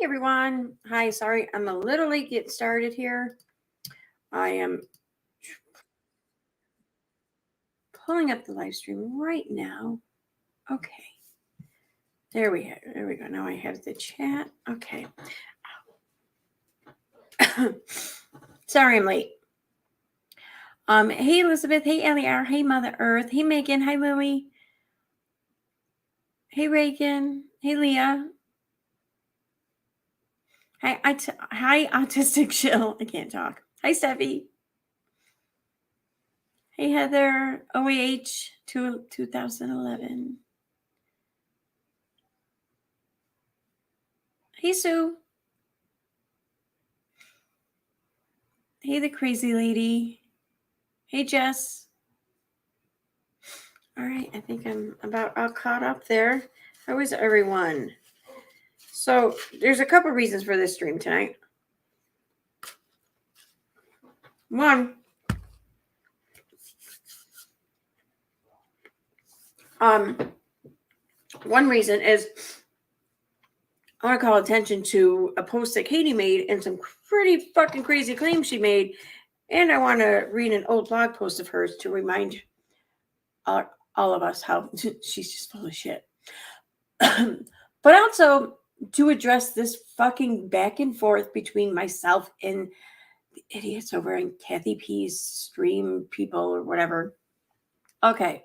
everyone. Hi, sorry, I'm a little late getting started here. I am pulling up the live stream right now. Okay. There we go. Now I have the chat. Okay. Sorry I'm late. Hey Elizabeth, hey Eliar, hey Mother Earth, hey Megan, hi Lily. Hey Reagan, hey Leah. Hi Autistic Chill. I can't talk. Hi Steffi. Hey Heather, OAH 2011. Hey Sue. Hey the crazy lady. Hey Jess. All right, I think I'm about all caught up there. How is everyone? So there's a couple reasons for this stream tonight. One, one reason is I want to call attention to a post that Katie made and some pretty fucking crazy claims she made. And I want to read an old blog post of hers to remind all of us how she's just full of shit. But also to address this fucking back and forth between myself and the idiots over in Kathy P's stream people or whatever. Okay.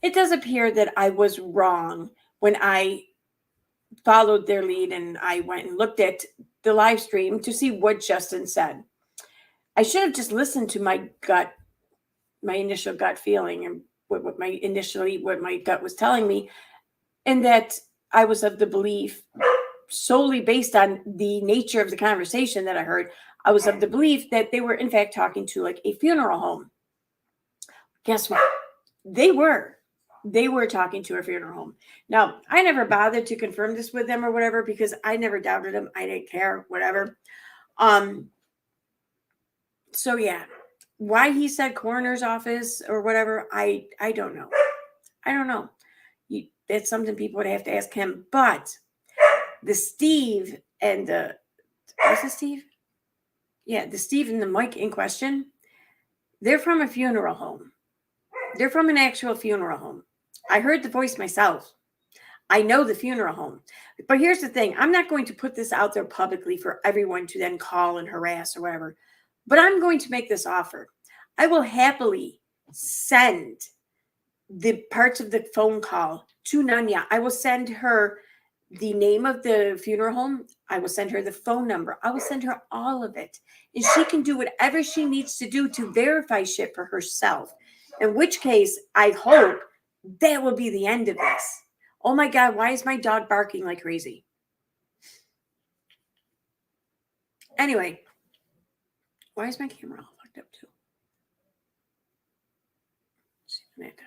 It does appear that I was wrong when I followed their lead and I went and looked at the live stream to see what Justin said. I should have just listened to my gut, my initial gut feeling, and what my gut was telling me, and that I was of the belief, solely based on the nature of the conversation that I heard, I was of the belief that they were in fact talking to like a funeral home. Guess what? They were talking to a funeral home. Now, I never bothered to confirm this with them or whatever because I never doubted them. I didn't care, whatever. So yeah, why he said coroner's office or whatever, I don't know. I don't know. It's something people would have to ask him. But the Steve and the was it Steve? Yeah, the Steve and the Mike in question, they're from a funeral home. They're from an actual funeral home. I heard the voice myself. I know the funeral home. But here's the thing. I'm not going to put this out there publicly for everyone to then call and harass or whatever. But I'm going to make this offer. I will happily send the parts of the phone call to Nanya. I will send her the name of the funeral home. I will send her the phone number. I will send her all of it. And she can do whatever she needs to do to verify shit for herself. In which case, I hope that will be the end of this. Oh my God, why is my dog barking like crazy? Anyway, why is my camera all fucked up too? Let's see what that does.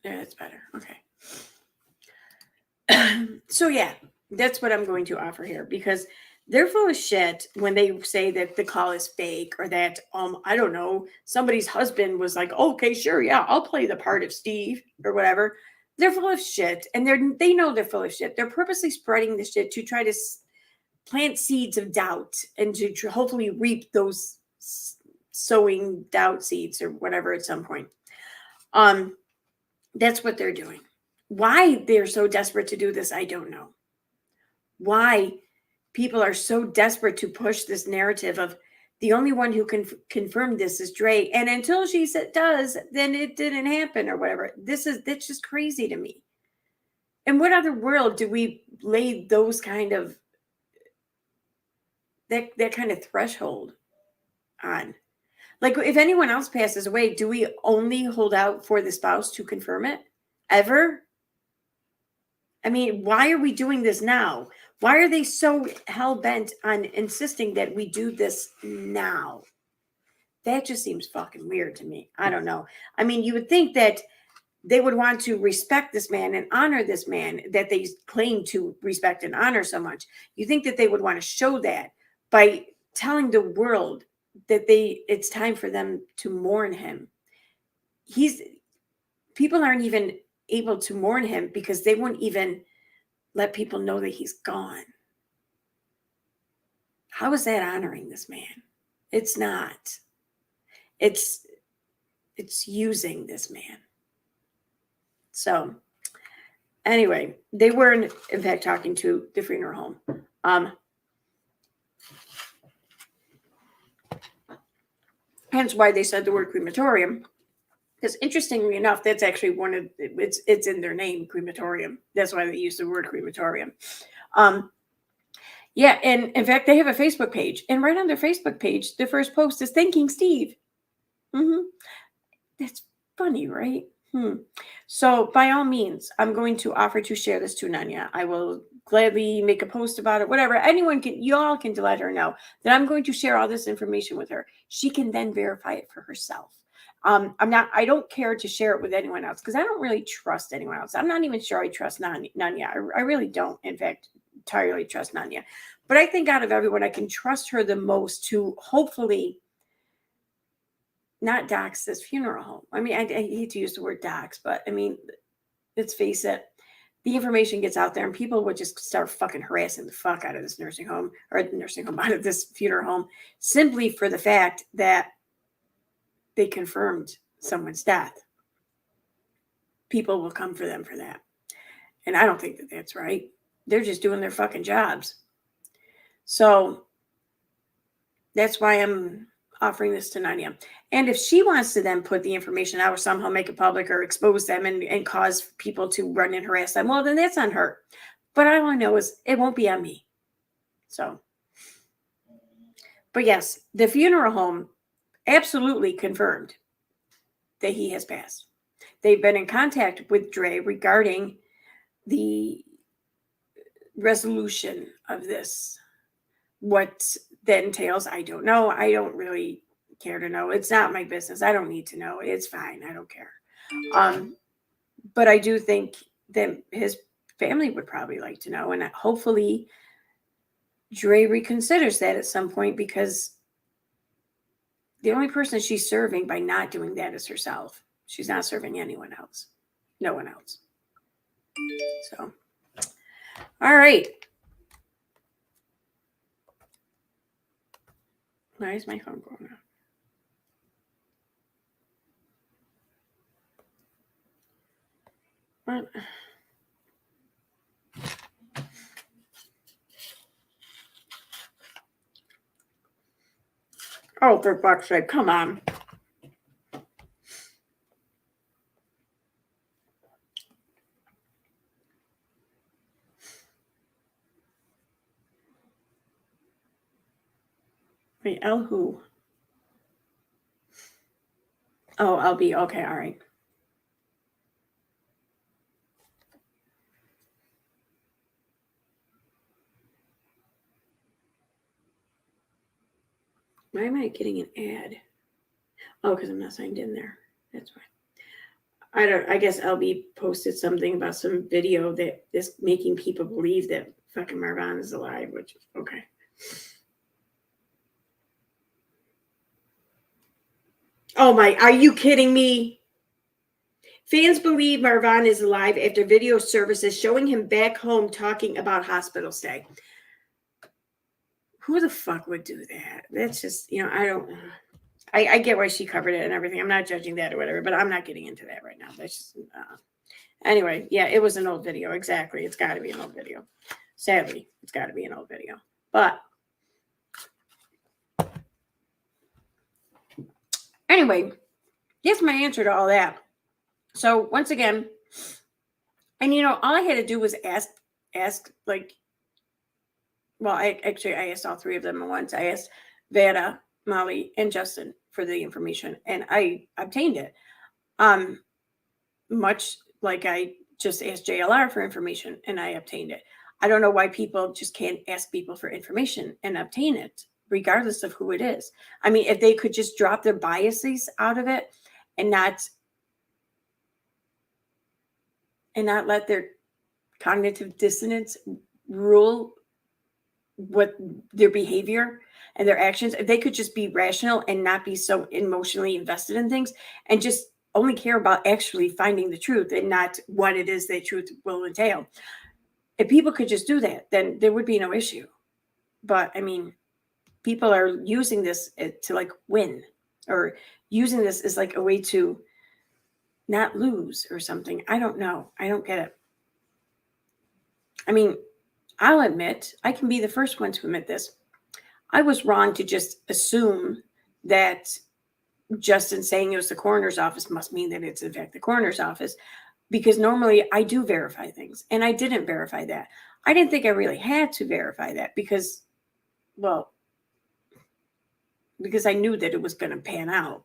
Yeah, that's better. Okay. So yeah, that's what I'm going to offer here because they're full of shit when they say that the call is fake or that I don't know, somebody's husband was like, okay, sure, yeah, I'll play the part of Steve or whatever. They're full of shit, and they know they're full of shit. They're purposely spreading the shit to try to plant seeds of doubt and to hopefully reap those sowing doubt seeds or whatever at some point. That's what they're doing. Why they're so desperate to do this, I don't know. Why people are so desperate to push this narrative of the only one who can confirm this is Dre. And until she does, then it didn't happen or whatever. That's just crazy to me. In what other world do we lay those kind of that kind of threshold on? Like if anyone else passes away, do we only hold out for the spouse to confirm it? Ever? I mean, why are we doing this now? Why are they so hell-bent on insisting that we do this now? That just seems fucking weird to me. I don't know. I mean, you would think that they would want to respect this man and honor this man that they claim to respect and honor so much. You think that they would want to show that by telling the world that it's time for them to mourn him. People aren't even able to mourn him because they won't even let people know that he's gone. How is that honoring this man? It's not. It's using this man. So anyway, they were in fact talking to the funeral home. Hence why they said the word crematorium. Because interestingly enough, that's actually one of it's in their name, crematorium. That's why they use the word crematorium. Yeah, and in fact, they have a Facebook page, and right on their Facebook page, the first post is thanking Steve. That's funny, right? So by all means, I'm going to offer to share this to Nanya. I will gladly make a post about it, whatever. You all can let her know that I'm going to share all this information with her. She can then verify it for herself. I don't care to share it with anyone else because I don't really trust anyone else. I'm not even sure I trust Nanya. I really don't, in fact, entirely trust Nanya. But I think out of everyone, I can trust her the most to hopefully not dox this funeral home. I mean, I hate to use the word dox, but I mean, let's face it, the information gets out there and people would just start fucking harassing the fuck out of this nursing home out of this funeral home simply for the fact that they confirmed someone's death. People will come for them for that. And I don't think that that's right. They're just doing their fucking jobs. So that's why I'm offering this to Nanya. And if she wants to then put the information out or somehow make it public or expose them and cause people to run and harass them, well, then that's on her. But all I know is it won't be on me. So, but yes, the funeral home absolutely confirmed that he has passed. They've been in contact with Dre regarding the resolution of this. What that entails, I don't know. I don't really care to know. It's not my business. I don't need to know. It's fine. I don't care. But I do think that his family would probably like to know. And hopefully Dre reconsiders that at some point because the only person she's serving by not doing that is herself. She's not serving anyone else. No one else. So, all right. Why is my phone going off? What? Oh, for fuck's sake, come on. Wait, L who? Oh, LB. Okay, all right. Why am I getting an ad? Oh, because I'm not signed in there. That's why. I guess LB posted something about some video that is making people believe that fucking Marvin is alive, which is okay. Oh my, are you kidding me? Fans believe Marvin is alive after video services showing him back home talking about hospital stay. Who the fuck would do that? That's just, I get why she covered it and everything. I'm not judging that or whatever, but I'm not getting into that right now. That's just, anyway, yeah, it was an old video. Exactly. It's got to be an old video. Sadly, it's got to be an old video. But anyway, that's my answer to all that. So once again, and all I had to do was ask like, well, I asked all three of them at once. I asked Vada, Molly, and Justin for the information, and I obtained it. Much like I just asked JLR for information, and I obtained it. I don't know why people just can't ask people for information and obtain it, regardless of who it is. I mean, if they could just drop their biases out of it and not let their cognitive dissonance rule what their behavior and their actions, if they could just be rational and not be so emotionally invested in things and just only care about actually finding the truth and not what it is that truth will entail. If people could just do that, then there would be no issue. But I mean, people are using this to like win, or using this as like a way to not lose or something. I don't know. I don't get it. I mean, I'll admit, I can be the first one to admit this. I was wrong to just assume that Justin saying it was the coroner's office must mean that it's in fact the coroner's office, because normally I do verify things, and I didn't verify that. I didn't think I really had to verify that because, well, because I knew that it was going to pan out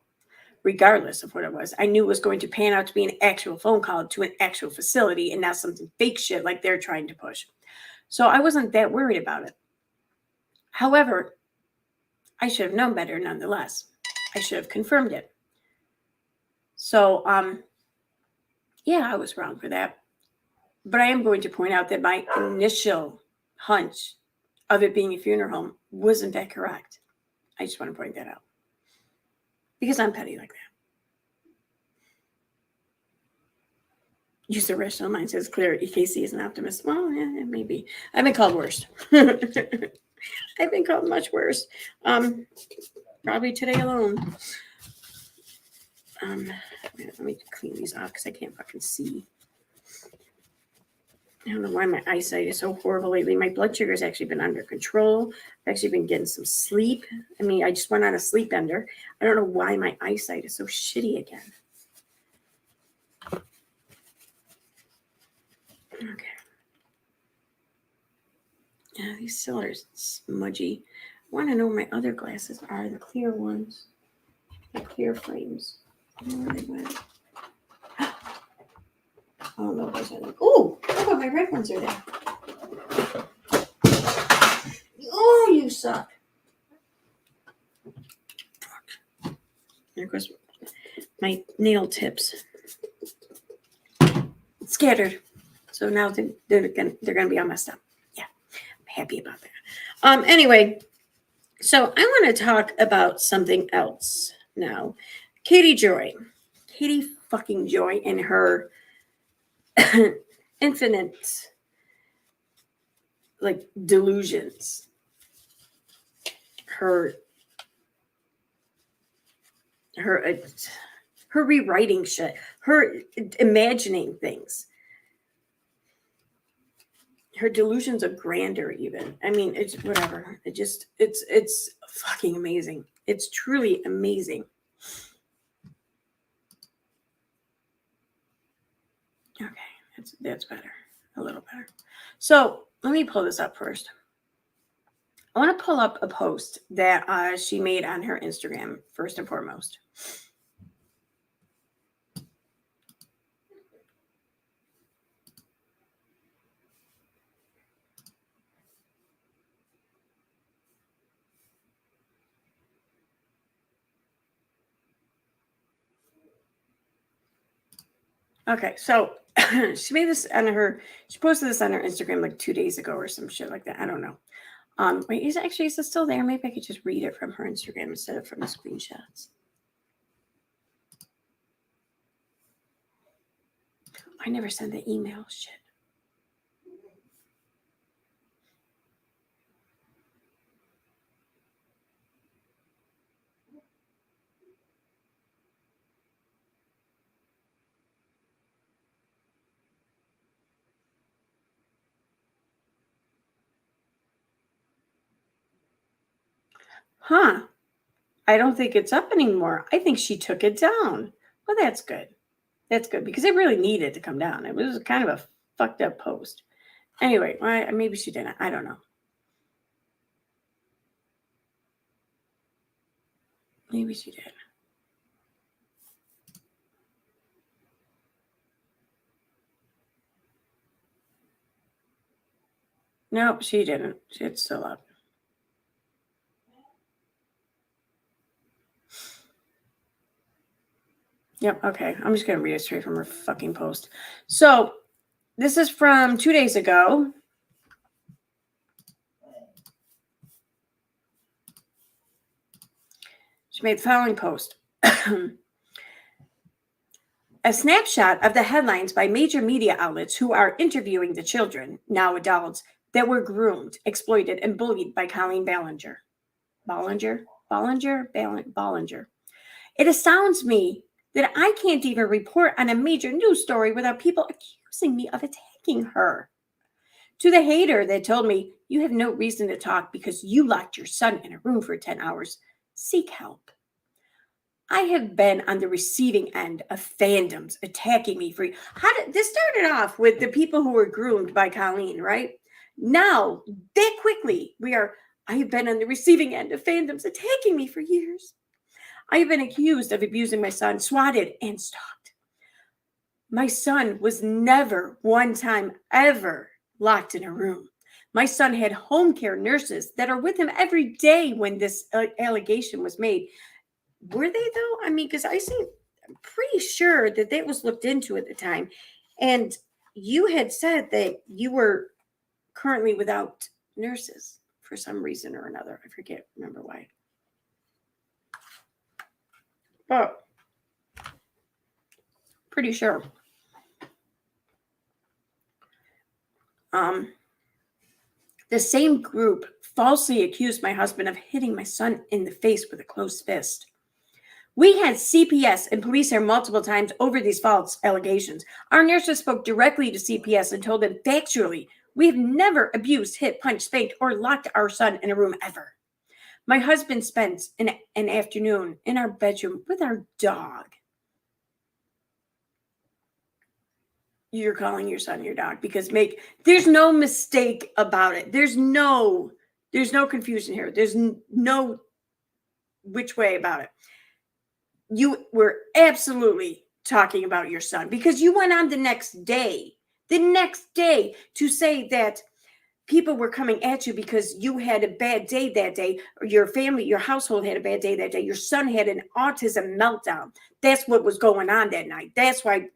regardless of what it was. I knew it was going to pan out to be an actual phone call to an actual facility and not something fake shit like they're trying to push. So I wasn't that worried about it. However, I should have known better nonetheless. I should have confirmed it. So, yeah, I was wrong for that. But I am going to point out that my initial hunch of it being a funeral home wasn't that correct. I just want to point that out. Because I'm petty like that. Use the rational mind, says Claire. EKC is an optimist. Well, yeah, maybe. I've been called worse. I've been called much worse. Probably today alone. Let me clean these off because I can't fucking see. I don't know why my eyesight is so horrible lately. My blood sugar has actually been under control. I've actually been getting some sleep. I mean, I just went on a sleep ender. I don't know why my eyesight is so shitty again. Okay. Yeah, these still are smudgy. I want to know where my other glasses are, the clear ones, the clear frames. I don't know where they went. Oh, no, those are like, oh, look what my red ones are there. Oh, you suck. And of course, my nail tips scattered. So now they're gonna be all messed up. Yeah, I'm happy about that. Anyway, so I want to talk about something else now. Katie fucking Joy, and her infinite like delusions, her rewriting shit, her imagining things, her delusions of grandeur. Even, I mean, it's whatever. It's fucking amazing. It's truly amazing. Okay, that's better, a little better. So let me pull this up first. I want to pull up a post that she made on her Instagram first and foremost. Okay, so she made this on she posted this on her Instagram like 2 days ago or some shit like that. I don't know. Wait, is it still there? Maybe I could just read it from her Instagram instead of from the screenshots. I never send the email shit. Huh. I don't think it's up anymore. I think she took it down. Well, that's good. That's good because it really needed to come down. It was kind of a fucked up post. Anyway, maybe she didn't. I don't know. Maybe she did. Nope, she didn't. It's still up. Yep, okay. I'm just going to read it straight from her fucking post. So, this is from 2 days ago. She made the following post. A snapshot of the headlines by major media outlets who are interviewing the children, now adults, that were groomed, exploited, and bullied by Colleen Ballinger. Ballinger. It astounds me that I can't even report on a major news story without people accusing me of attacking her. To the hater that told me, you have no reason to talk because you locked your son in a room for 10 hours, seek help. I have been on the receiving end of fandoms attacking me for this started off with the people who were groomed by Colleen, right? Now, that quickly, I have been on the receiving end of fandoms attacking me for years. I have been accused of abusing my son, swatted and stalked. My son was never one time ever locked in a room. My son had home care nurses that are with him every day when this allegation was made. Were they though? I mean, because I'm pretty sure that was looked into at the time. And you had said that you were currently without nurses for some reason or another. I remember why. But pretty sure. The same group falsely accused my husband of hitting my son in the face with a closed fist. We had CPS and police here multiple times over these false allegations. Our nurses spoke directly to CPS and told them factually, we have never abused, hit, punched, spanked, or locked our son in a room ever. My husband spent an afternoon in our bedroom with our dog. You're calling your son your dog because there's no mistake about it. There's no confusion here. There's no which way about it. You were absolutely talking about your son because you went on the next day to say that people were coming at you because you had a bad day that day, or your household had a bad day that day. Your son had an autism meltdown. That's what was going on that night. That's why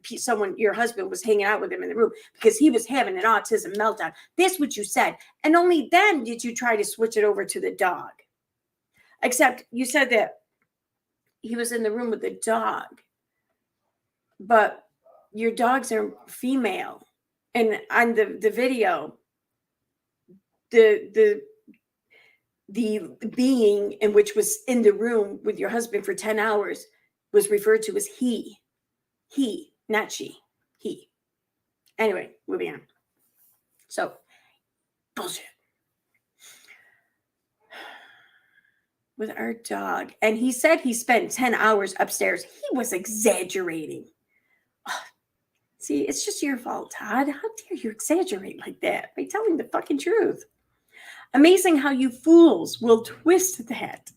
your husband was hanging out with him in the room because he was having an autism meltdown. That's what you said. And only then did you try to switch it over to the dog. Except you said that he was in the room with the dog, but your dogs are female. And on the video, the being in which was in the room with your husband for 10 hours was referred to as he, not she, he. Anyway, moving on. So, bullshit. With our dog. And he said he spent 10 hours upstairs. He was exaggerating. Oh, see, it's just your fault, Todd. How dare you exaggerate like that by telling the fucking truth? Amazing how you fools will twist that.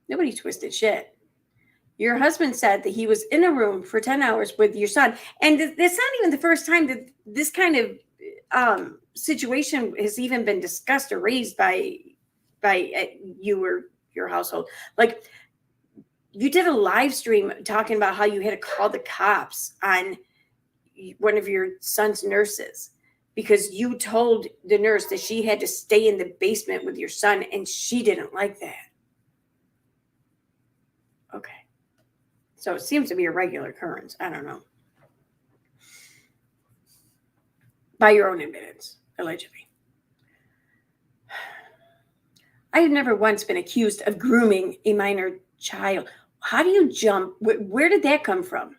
Nobody twisted shit. Your husband said that he was in a room for 10 hours with your son. And it's not even the first time that this kind of situation has even been discussed or raised by you or your household. Like, you did a live stream talking about how you had to call the cops on one of your son's nurses because you told the nurse that she had to stay in the basement with your son, and she didn't like that. Okay. So it seems to be a regular occurrence. I don't know. By your own admittance, allegedly. I have never once been accused of grooming a minor child. How do you jump? Where did that come from?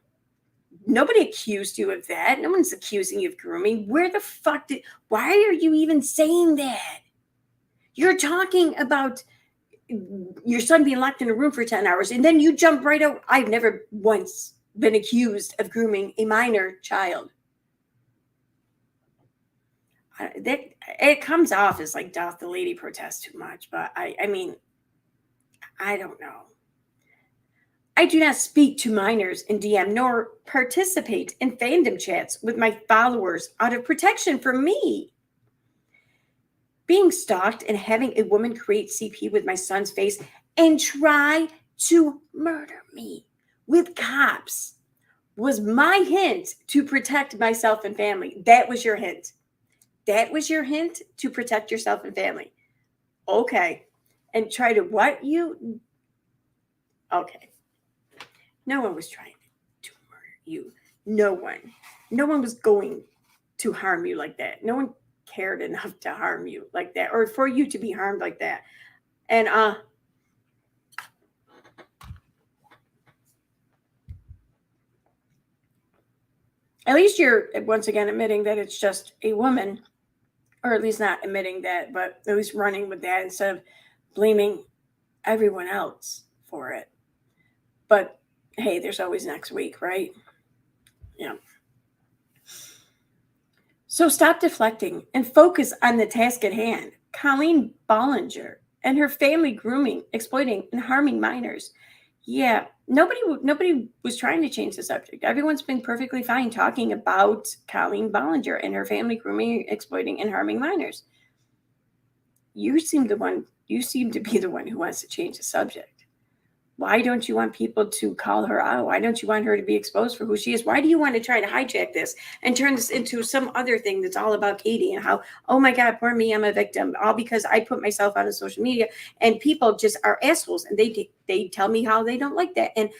Nobody accused you of that. No one's accusing you of grooming. Where the fuck why are you even saying that? You're talking about your son being locked in a room for 10 hours, and then you jump right out. I've never once been accused of grooming a minor child. It comes off as like, doth the lady protest too much? But I mean, I don't know. I do not speak to minors in DM nor participate in fandom chats with my followers out of protection for me. Being stalked and having a woman create CP with my son's face and try to murder me with cops was my hint to protect myself and family. That was your hint. That was your hint to protect yourself and family. Okay. And try to what you? Okay. No one was trying. you. No one was going to harm you like that. No one cared enough to harm you like that, or for you to be harmed like that. And at least you're once again admitting that it's just a woman, or at least not admitting that, but at least running with that instead of blaming everyone else for it. But hey, there's always next week, right? Yeah. So stop deflecting and focus on the task at hand. Colleen Bollinger and her family grooming, exploiting, and harming minors. Yeah, nobody was trying to change the subject. Everyone's been perfectly fine talking about Colleen Bollinger and her family grooming, exploiting, and harming minors. You seem to be the one who wants to change the subject. Why don't you want people to call her out? Why don't you want her to be exposed for who she is? Why do you want to try to hijack this and turn this into some other thing that's all about Katie and how, oh my God, poor me, I'm a victim, all because I put myself out on social media and people just are assholes and they tell me how they don't like that. And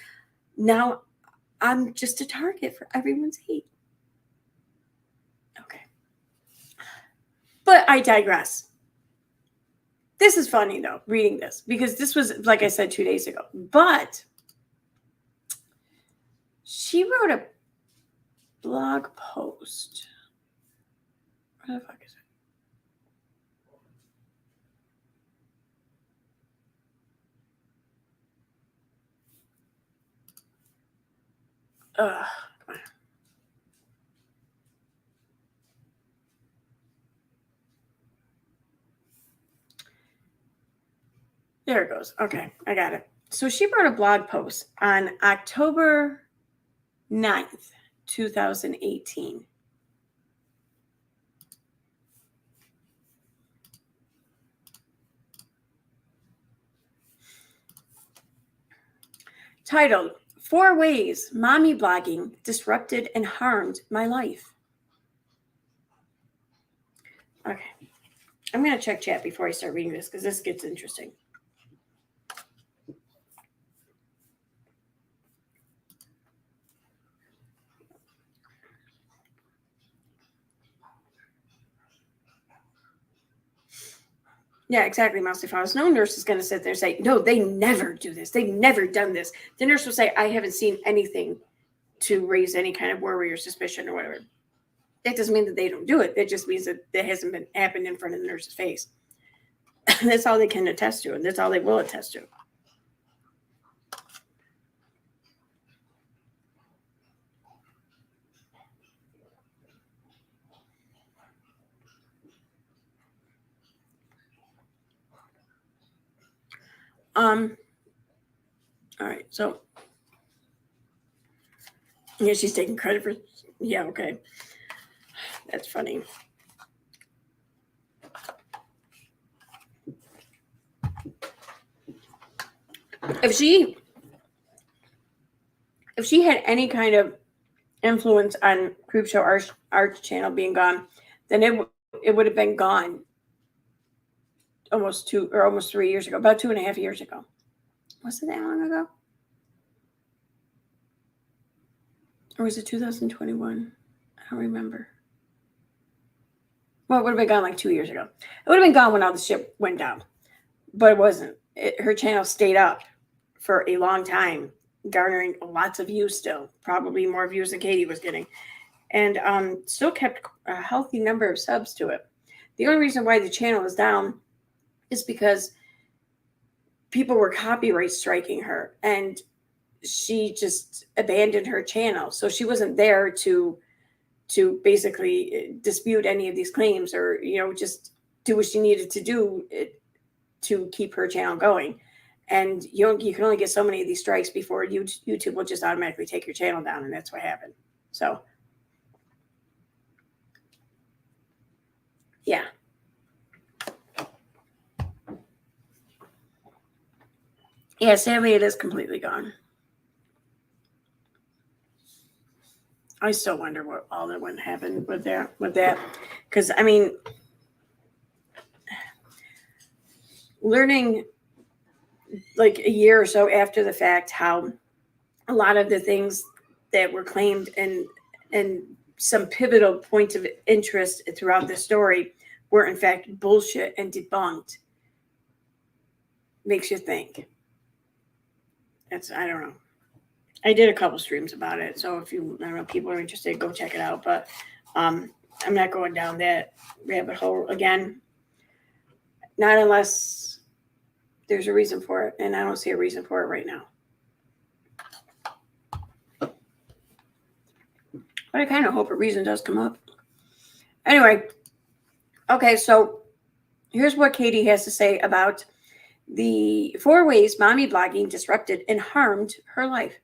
now I'm just a target for everyone's hate. Okay. But I digress. This is funny, though, reading this, because this was, like I said, 2 days ago. But she wrote a blog post. Where the fuck is it? Ugh, come on. There it goes. Okay, I got it. So she wrote a blog post on October 9th, 2018. Titled, 4 Ways Mommy Blogging Disrupted and Harmed My Life. Okay. I'm going to check chat before I start reading this because this gets interesting. Yeah, exactly, Mousy Files. No nurse is going to sit there and say, no, they never do this. They've never done this. The nurse will say, I haven't seen anything to raise any kind of worry or suspicion or whatever. That doesn't mean that they don't do it. It just means that it hasn't been happened in front of the nurse's face. That's all they can attest to, and that's all they will attest to. All right, so yeah, she's taking credit for, yeah, okay. That's funny. If she had any kind of influence on Creepshow Arch channel being gone, then it would have been gone almost 3 years ago, about 2.5 years ago. Was it that long ago? Or was it 2021? I don't remember. Well, it would have been gone like 2 years ago. It would have been gone when all the shit went down. But it wasn't. Her channel stayed up for a long time, garnering lots of views still. Probably more views than Katie was getting. And still kept a healthy number of subs to it. The only reason why the channel is down is because people were copyright striking her. And she just abandoned her channel. So she wasn't there to basically dispute any of these claims or, just do what she needed to do to keep her channel going. And you can only get so many of these strikes before YouTube will just automatically take your channel down. And that's what happened. So, yeah. Yeah, sadly, it is completely gone. I still wonder what all that would happen with that. Because, I mean, learning like a year or so after the fact how a lot of the things that were claimed and some pivotal points of interest throughout the story were in fact bullshit and debunked. Makes you think. I don't know. I did a couple streams about it, so if you, I don't know, people are interested, go check it out. But I'm not going down that rabbit hole again. Not unless there's a reason for it, and I don't see a reason for it right now. But I kind of hope a reason does come up. Anyway, okay, so here's what Katie has to say about the 4 ways mommy blogging disrupted and harmed her life.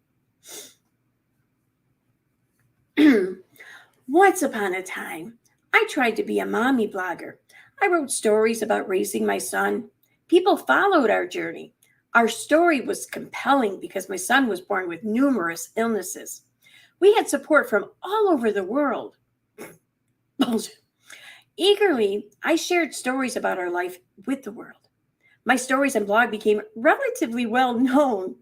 Once upon a time, I tried to be a mommy blogger. I wrote stories about raising my son. People followed our journey. Our story was compelling because my son was born with numerous illnesses. We had support from all over the world. Eagerly, I shared stories about our life with the world. My stories and blog became relatively well known,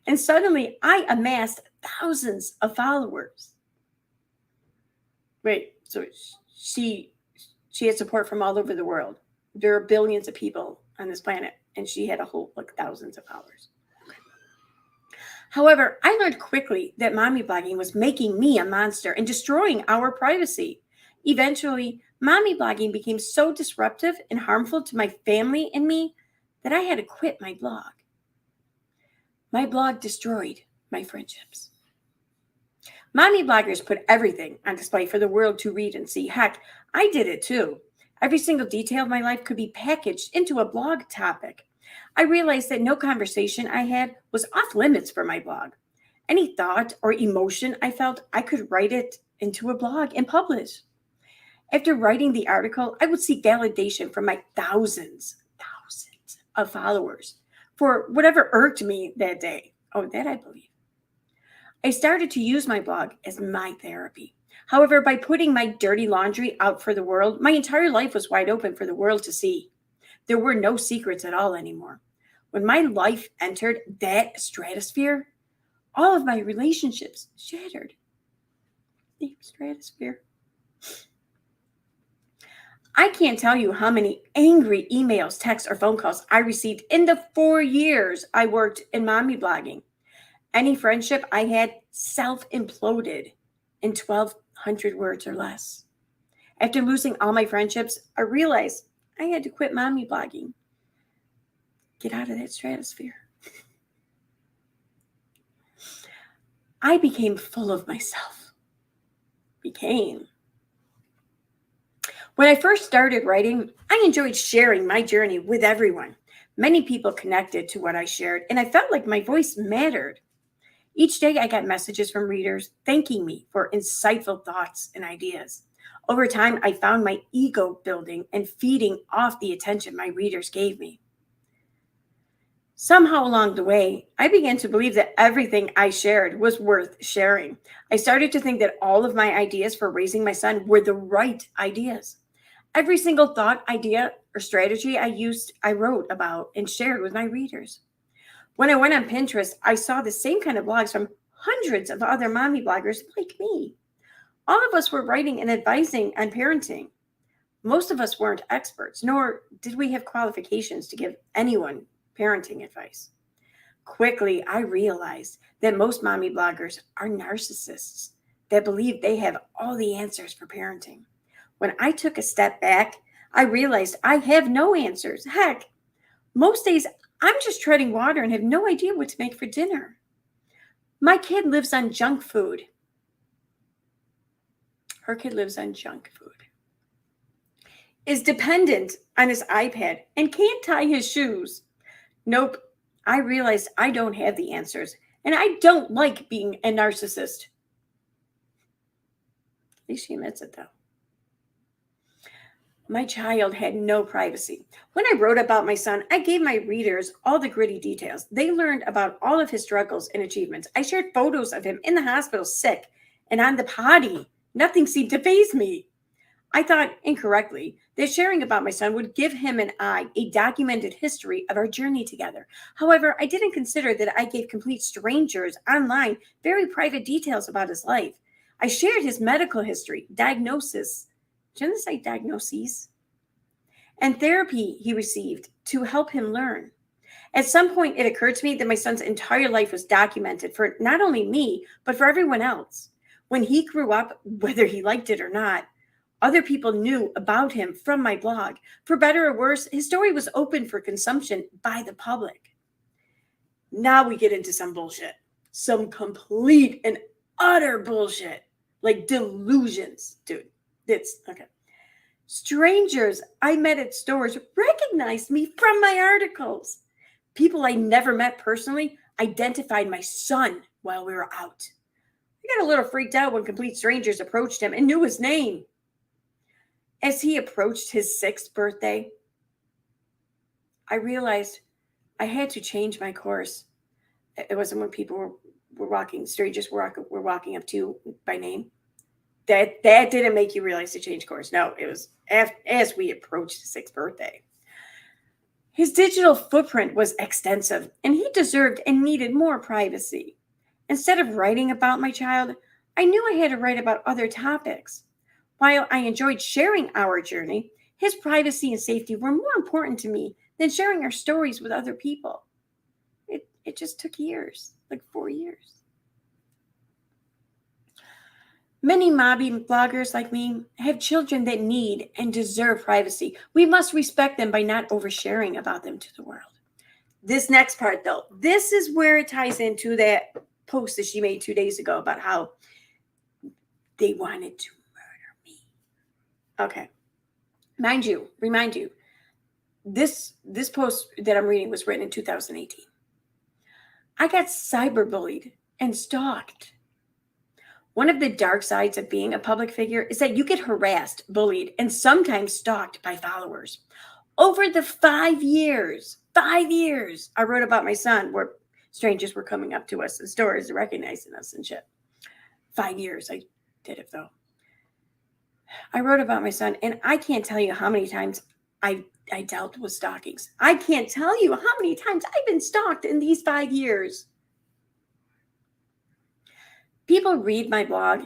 and suddenly I amassed thousands of followers. Wait, so she had support from all over the world. There are billions of people on this planet, and she had a whole thousands of followers. Okay. However, I learned quickly that mommy blogging was making me a monster and destroying our privacy. Eventually, mommy blogging became so disruptive and harmful to my family and me that I had to quit my blog. My blog destroyed my friendships. Mommy bloggers put everything on display for the world to read and see. Heck, I did it too. Every single detail of my life could be packaged into a blog topic. I realized that no conversation I had was off limits for my blog. Any thought or emotion I felt, I could write it into a blog and publish. After writing the article, I would seek validation from my thousands of followers for whatever irked me that day. Oh, that I believe. I started to use my blog as my therapy. However, by putting my dirty laundry out for the world, my entire life was wide open for the world to see. There were no secrets at all anymore. When my life entered that stratosphere, all of my relationships shattered. The stratosphere. I can't tell you how many angry emails, texts, or phone calls I received in the 4 years I worked in mommy blogging. Any friendship I had self-imploded in 1,200 words or less. After losing all my friendships, I realized I had to quit mommy blogging. Get out of that stratosphere. I became full of myself. When I first started writing, I enjoyed sharing my journey with everyone. Many people connected to what I shared, and I felt like my voice mattered. Each day I got messages from readers thanking me for insightful thoughts and ideas. Over time, I found my ego building and feeding off the attention my readers gave me. Somehow along the way, I began to believe that everything I shared was worth sharing. I started to think that all of my ideas for raising my son were the right ideas. Every single thought, idea, or strategy I wrote about and shared with my readers. When I went on Pinterest, I saw the same kind of blogs from hundreds of other mommy bloggers like me. All of us were writing and advising on parenting. Most of us weren't experts, nor did we have qualifications to give anyone parenting advice. Quickly, I realized that most mommy bloggers are narcissists that believe they have all the answers for parenting. When I took a step back, I realized I have no answers. Heck, most days I'm just treading water and have no idea what to make for dinner. My kid lives on junk food. Her kid lives on junk food. Is dependent on his iPad and can't tie his shoes. Nope, I realized I don't have the answers, and I don't like being a narcissist. At least she admits it, though. My child had no privacy. When I wrote about my son, I gave my readers all the gritty details. They learned about all of his struggles and achievements. I shared photos of him in the hospital sick and on the potty. Nothing seemed to faze me. I thought incorrectly that sharing about my son would give him and I a documented history of our journey together. However, I didn't consider that I gave complete strangers online very private details about his life. I shared his medical history, diagnosis, shouldn't I say diagnoses, and therapy he received to help him learn. At some point, it occurred to me that my son's entire life was documented for not only me, but for everyone else. When he grew up, whether he liked it or not, other people knew about him from my blog. For better or worse, his story was open for consumption by the public. Now we get into some bullshit. Some complete and utter bullshit. Like delusions, dude. It's okay. Strangers I met at stores recognized me from my articles. People I never met personally identified my son while we were out. I got a little freaked out when complete strangers approached him and knew his name. As he approached his 6th birthday, I realized I had to change my course. It wasn't when people were walking, strangers were walking up to you by name. That didn't make you realize to change course. No, it was as we approached his 6th birthday. His digital footprint was extensive, and he deserved and needed more privacy. Instead of writing about my child, I knew I had to write about other topics. While I enjoyed sharing our journey, his privacy and safety were more important to me than sharing our stories with other people. It just took years, like 4 years. Many mommy bloggers like me have children that need and deserve privacy. We must respect them by not oversharing about them to the world. This next part, though, this is where it ties into that post that she made 2 days ago about how they wanted to murder me. Okay. Remind you, this post that I'm reading was written in 2018. I got cyberbullied and stalked. One of the dark sides of being a public figure is that you get harassed, bullied, and sometimes stalked by followers. Over the 5 years, I wrote about my son where strangers were coming up to us in stores recognizing us and shit. 5 years I did it, though. I wrote about my son, and I can't tell you how many times I dealt with stalkings. I can't tell you how many times I've been stalked in these 5 years. People read my blog,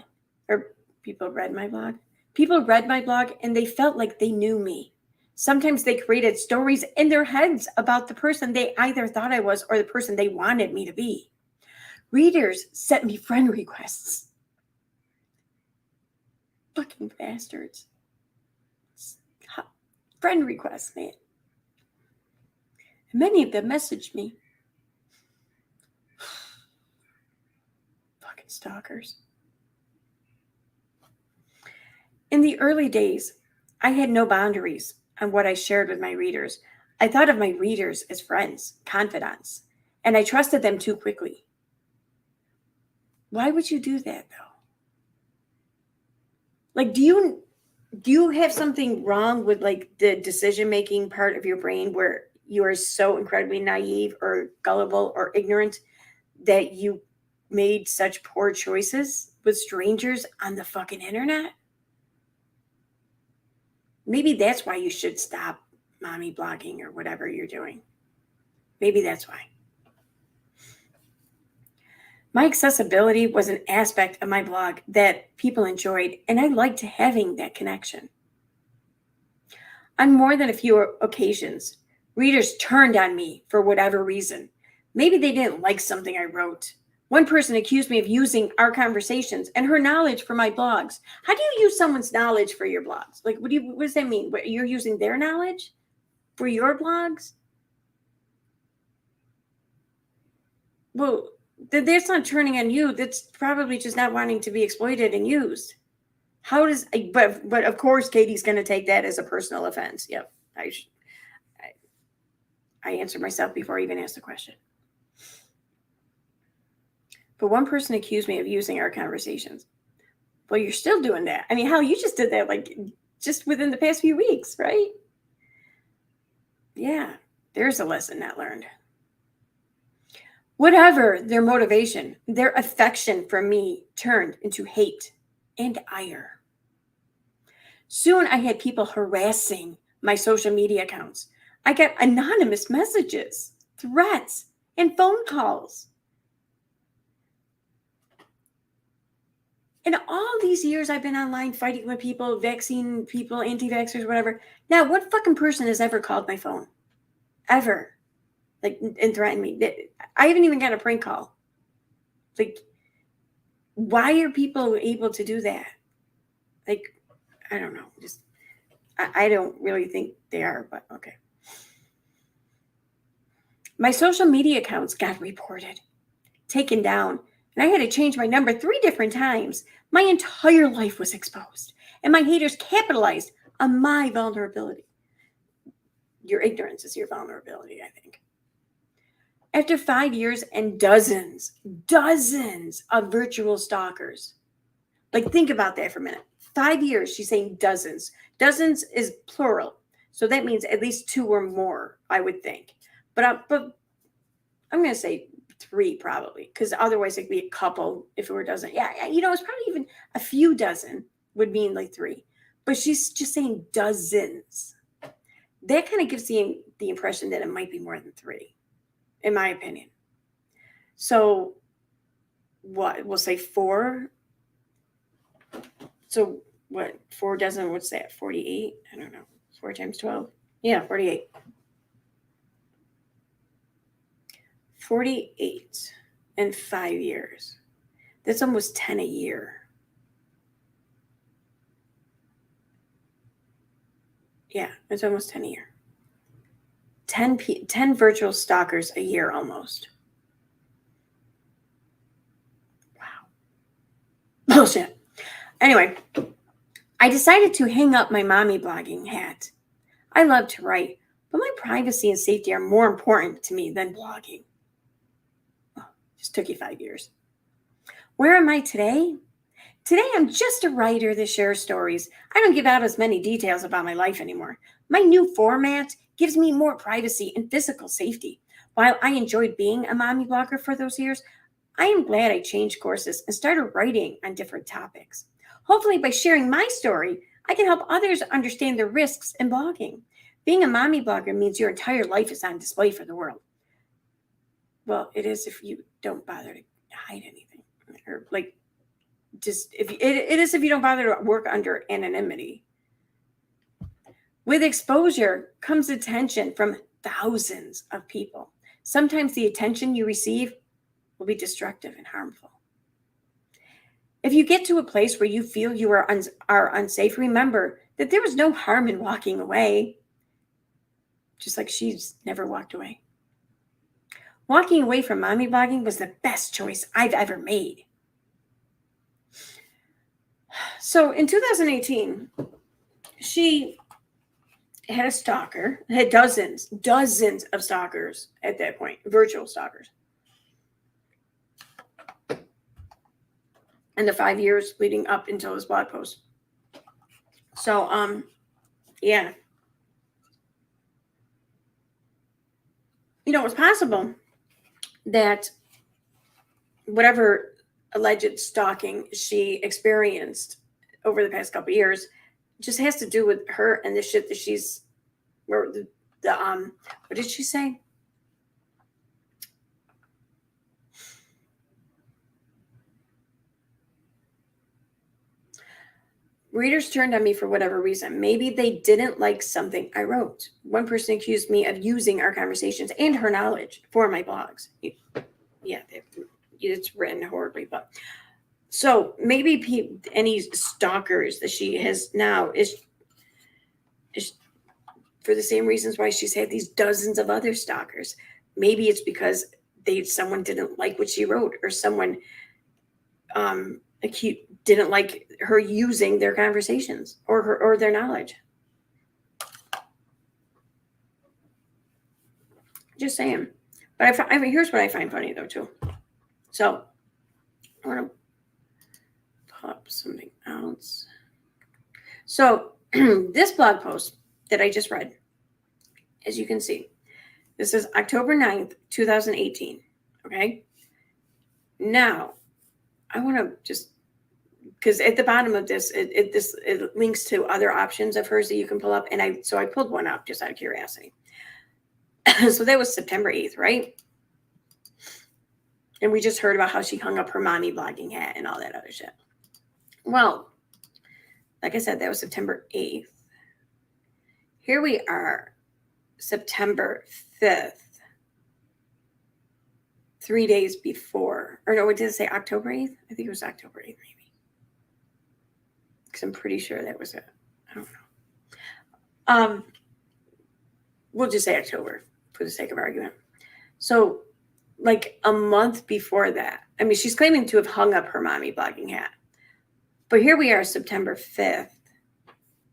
or people read my blog. People read my blog, and they felt like they knew me. Sometimes they created stories in their heads about the person they either thought I was or the person they wanted me to be. Readers sent me friend requests. Fucking bastards. Friend requests, man. Many of them messaged me. Fucking stalkers. In the early days, I had no boundaries on what I shared with my readers. I thought of my readers as friends, confidants, and I trusted them too quickly. Why would you do that, though? Like, do you have something wrong with like the decision-making part of your brain where you are so incredibly naive or gullible or ignorant that you made such poor choices with strangers on the fucking internet? Maybe that's why you should stop mommy blogging or whatever you're doing. Maybe that's why. My accessibility was an aspect of my blog that people enjoyed, and I liked having that connection. On more than a few occasions, readers turned on me for whatever reason. Maybe they didn't like something I wrote. One person accused me of using our conversations and her knowledge for my blogs. How do you use someone's knowledge for your blogs? Like, what does that mean? You're using their knowledge for your blogs? Well, that's not turning on you. That's probably just not wanting to be exploited and used. But of course, Katie's going to take that as a personal offense. Yep. I answered myself before I even asked the question. But one person accused me of using our conversations. Well, you're still doing that. I mean, hell, you just did that like just within the past few weeks, right? Yeah, there's a lesson not learned. Whatever their motivation, their affection for me turned into hate and ire. Soon I had people harassing my social media accounts. I got anonymous messages, threats, and phone calls. In all these years I've been online fighting with people, vaccine people, anti-vaxxers, whatever. Now, what fucking person has ever called my phone? Ever. Like, and threatened me? I haven't even got a prank call. Like, why are people able to do that? Like, I don't know. Just, I don't really think they are, but okay. My social media accounts got reported, taken down, and I had to change my number 3 different times. My entire life was exposed, and my haters capitalized on my vulnerability. Your ignorance is your vulnerability, I think. After 5 years and dozens of virtual stalkers. Like, think about that for a minute. 5 years, she's saying dozens. Dozens is plural. So that means at least 2 or more, I would think. But I'm going to say 3 probably, because otherwise it could be a couple if it were a dozen. Yeah, it's probably even a few dozen would mean like 3. But she's just saying dozens. That kind of gives the impression that it might be more than 3, in my opinion. So what? We'll say 4. So what? 4 dozen, what's that? 48? I don't know. 4 times 12? Yeah, 48. 48 in 5 years. That's almost 10 a year. Yeah, it's almost 10 a year. 10 virtual stalkers a year almost. Wow. Bullshit. Anyway, I decided to hang up my mommy blogging hat. I love to write, but my privacy and safety are more important to me than blogging. Oh, just took you 5 years. Where am I today? Today, I'm just a writer that shares stories. I don't give out as many details about my life anymore. My new format gives me more privacy and physical safety. While I enjoyed being a mommy blogger for those years, I am glad I changed courses and started writing on different topics. Hopefully, by sharing my story, I can help others understand the risks in blogging. Being a mommy blogger means your entire life is on display for the world. Well, it is if you don't bother to hide anything, or like, just if it is if you don't bother to work under anonymity. With exposure comes attention from thousands of people. Sometimes the attention you receive will be destructive and harmful. If you get to a place where you feel you are unsafe, remember that there was no harm in walking away, just like she's never walked away. Walking away from mommy blogging was the best choice I've ever made. So in 2018, she had a stalker, had dozens of stalkers at that point, virtual stalkers. In the 5 years leading up until this blog post. So, yeah. It's possible that whatever alleged stalking she experienced over the past couple of years just has to do with her and the shit that she's, or what did she say? Readers turned on me for whatever reason. Maybe they didn't like something I wrote. One person accused me of using our conversations and her knowledge for my blogs. Yeah, it's written horribly, but so maybe any stalkers that she has now is for the same reasons why she's had these dozens of other stalkers. Maybe it's because someone didn't like what she wrote, or someone didn't like her using their conversations or their knowledge. Just saying. But here's what I find funny though too. So I want to pop something else. So this blog post that I just read, as you can see, this is October 9th, 2018. Okay. Now I want to just because at the bottom of this, it links to other options of hers that you can pull up. And I pulled one up just out of curiosity. So that was September 8th, right? And we just heard about how she hung up her mommy blogging hat and all that other shit. Well, like I said, that was September 8th. Here we are, September 5th. 3 days before. Or no, what did it say? October 8th? I think it was October 8th, maybe. Because I'm pretty sure that was it. I don't know. We'll just say October for the sake of argument. So, like a month before that, I mean, she's claiming to have hung up her mommy blogging hat. But here we are, September 5th,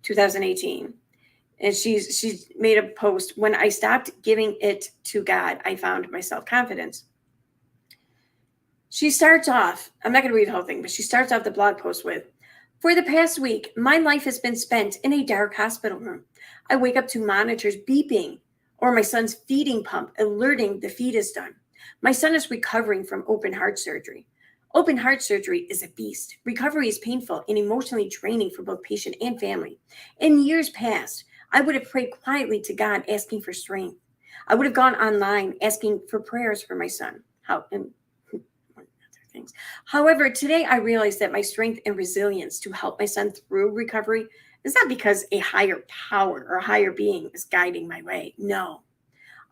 2018. And she's made a post. When I stopped giving it to God, I found my self-confidence. She starts off, I'm not going to read the whole thing, but she starts off the blog post with, for the past week, my life has been spent in a dark hospital room. I wake up to monitors beeping or my son's feeding pump alerting the feed is done. My son is recovering from open heart surgery. Open heart surgery is a beast. Recovery is painful and emotionally draining for both patient and family. In years past, I would have prayed quietly to God asking for strength. I would have gone online asking for prayers for my son. However, today I realized that my strength and resilience to help my son through recovery is not because a higher power or a higher being is guiding my way. No,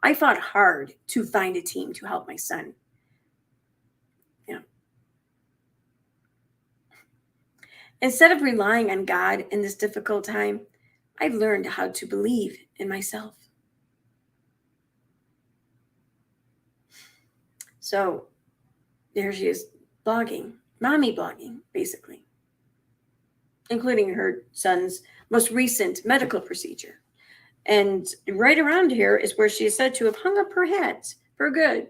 I fought hard to find a team to help my son. Yeah. Instead of relying on God in this difficult time, I learned how to believe in myself. So there she is blogging, mommy blogging, basically, including her son's most recent medical procedure. And right around here is where she is said to have hung up her hat for good.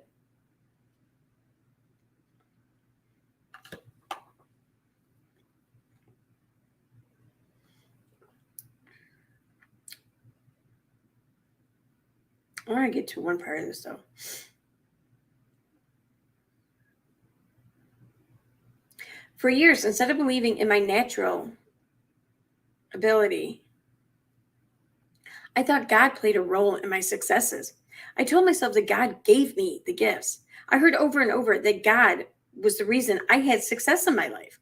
I want to get to one part of this, though. For years, instead of believing in my natural ability, I thought God played a role in my successes. I told myself that God gave me the gifts. I heard over and over that God was the reason I had success in my life.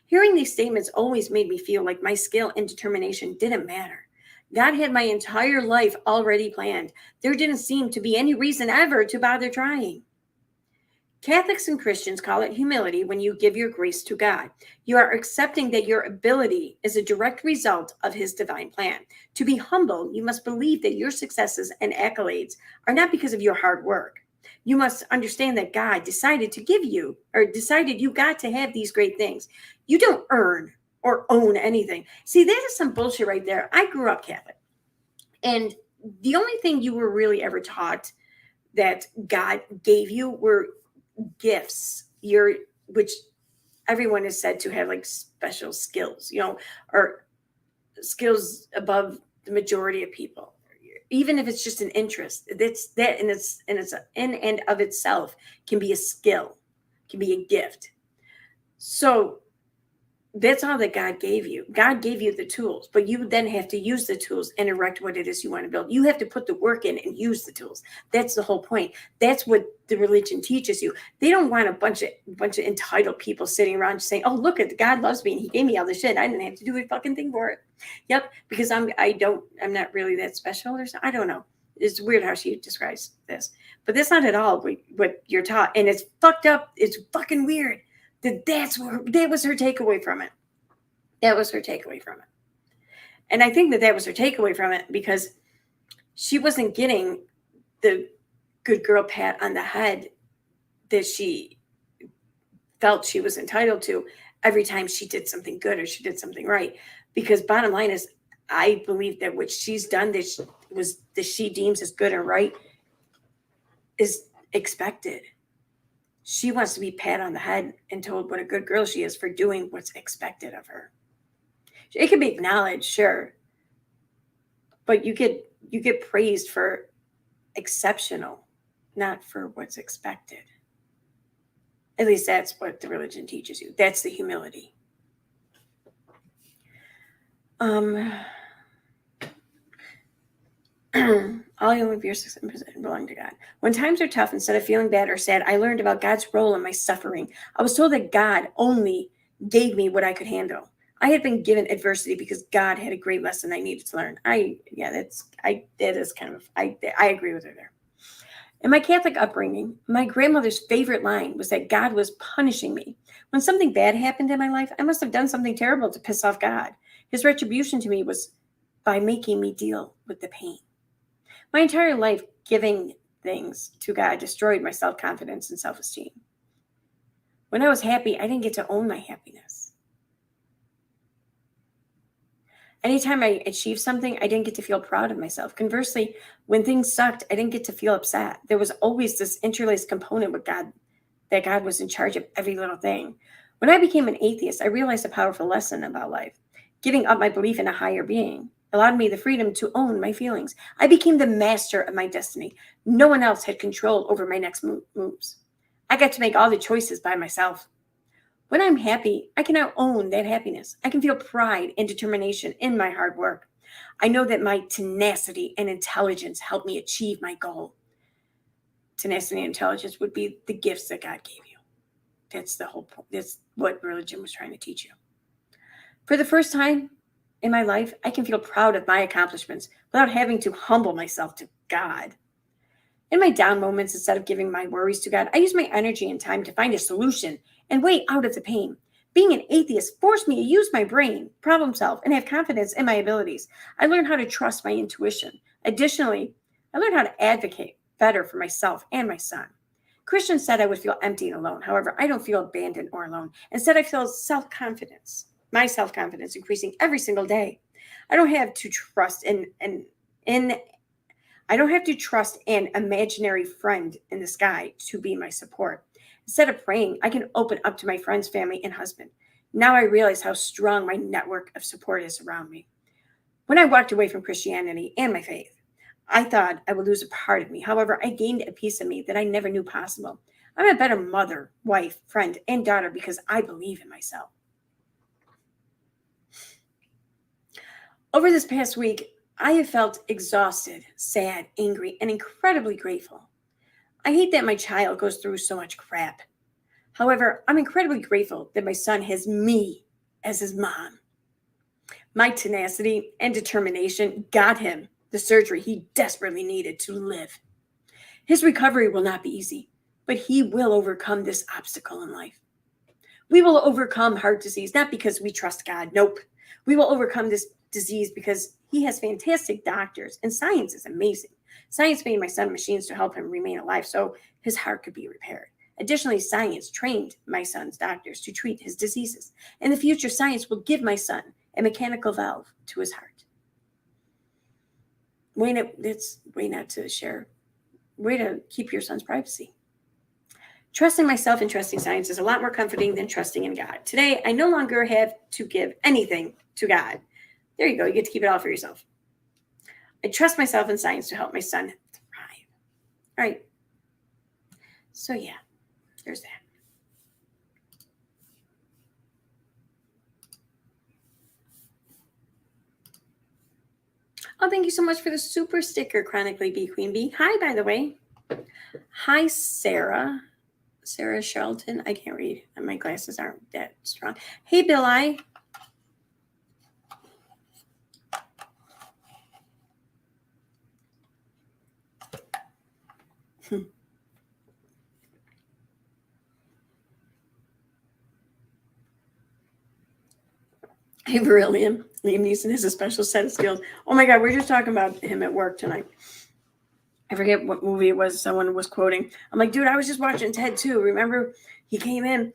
Hearing these statements always made me feel like my skill and determination didn't matter. God had my entire life already planned. There didn't seem to be any reason ever to bother trying. Catholics and Christians call it humility when you give your grace to God. You are accepting that your ability is a direct result of His divine plan. To be humble, you must believe that your successes and accolades are not because of your hard work. You must understand that God decided to give you, or decided you got to have these great things. You don't earn or own anything. See, that is some bullshit right there. I grew up Catholic. And the only thing you were really ever taught that God gave you were gifts, which everyone is said to have like special skills, or skills above the majority of people, even if it's just an interest. That's that, and it's in and of itself can be a skill, can be a gift. So that's all that God gave you. God gave you the tools, but you then have to use the tools and erect what it is you want to build. You have to put the work in and use the tools. That's the whole point. That's what the religion teaches you. They don't want a bunch of entitled people sitting around saying, "Oh, look at God loves me and He gave me all this shit. I didn't have to do a fucking thing for it." Yep, because I'm not really that special or something. I don't know. It's weird how she describes this, but that's not at all what you're taught, and it's fucked up. It's fucking weird. That was her takeaway from it. That was her takeaway from it. And I think that was her takeaway from it because she wasn't getting the good girl pat on the head that she felt she was entitled to every time she did something good or she did something right. Because bottom line is, I believe that what she's done that she deems as good and right is expected. She wants to be pat on the head and told what a good girl she is for doing what's expected of her. It can be acknowledged, sure, but you get praised for exceptional, not for what's expected. At least that's what the religion teaches you. That's the humility. All human beings belong to God. When times are tough, instead of feeling bad or sad, I learned about God's role in my suffering. I was told that God only gave me what I could handle. I had been given adversity because God had a great lesson I needed to learn. I agree with her there. In my Catholic upbringing, my grandmother's favorite line was that God was punishing me. When something bad happened in my life, I must have done something terrible to piss off God. His retribution to me was by making me deal with the pain. My entire life, giving things to God destroyed my self-confidence and self-esteem. When I was happy, I didn't get to own my happiness. Anytime I achieved something, I didn't get to feel proud of myself. Conversely, when things sucked, I didn't get to feel upset. There was always this interlaced component with God, that God was in charge of every little thing. When I became an atheist, I realized a powerful lesson about life. Giving up my belief in a higher being allowed me the freedom to own my feelings. I became the master of my destiny. No one else had control over my next moves. I got to make all the choices by myself. When I'm happy, I can now own that happiness. I can feel pride and determination in my hard work. I know that my tenacity and intelligence help me achieve my goal. Tenacity and intelligence would be the gifts that God gave you. That's the whole point. That's what religion was trying to teach you. For the first time in my life, I can feel proud of my accomplishments without having to humble myself to God. In my down moments, instead of giving my worries to God, I use my energy and time to find a solution and way out of the pain. Being an atheist forced me to use my brain, problem solve, and have confidence in my abilities. I learned how to trust my intuition. Additionally, I learned how to advocate better for myself and my son. Christians said I would feel empty and alone. However, I don't feel abandoned or alone. Instead, I feel self-confidence. My self-confidence increasing every single day. I don't have to trust I don't have to trust an imaginary friend in the sky to be my support. Instead of praying, I can open up to my friends, family, and husband. Now I realize how strong my network of support is around me. When I walked away from Christianity and my faith, I thought I would lose a part of me. However, I gained a piece of me that I never knew possible. I'm a better mother, wife, friend, and daughter because I believe in myself. Over this past week, I have felt exhausted, sad, angry, and incredibly grateful. I hate that my child goes through so much crap. However, I'm incredibly grateful that my son has me as his mom. My tenacity and determination got him the surgery he desperately needed to live. His recovery will not be easy, but he will overcome this obstacle in life. We will overcome heart disease, not because we trust God. Nope. We will overcome this disease because he has fantastic doctors and science is amazing. Science made my son machines to help him remain alive so his heart could be repaired. Additionally, science trained my son's doctors to treat his diseases. In the future, science will give my son a mechanical valve to his heart. Way to keep your son's privacy. Trusting myself and trusting science is a lot more comforting than trusting in God. Today, I no longer have to give anything to God. There you go. You get to keep it all for yourself. I trust myself and science to help my son thrive. All right. So, yeah, there's that. Oh, thank you so much for the super sticker, Chronically Bee Queen Bee. Hi, by the way. Hi, Sarah. Sarah Charlton. I can't read. My glasses aren't that strong. Hey, Bill I. Hey, Beryllium. Liam Neeson has a special set of skills. Oh my God, we're just talking about him at work tonight. I forget what movie it was. Someone was quoting. I'm like, dude, I was just watching Ted 2. Remember, he came into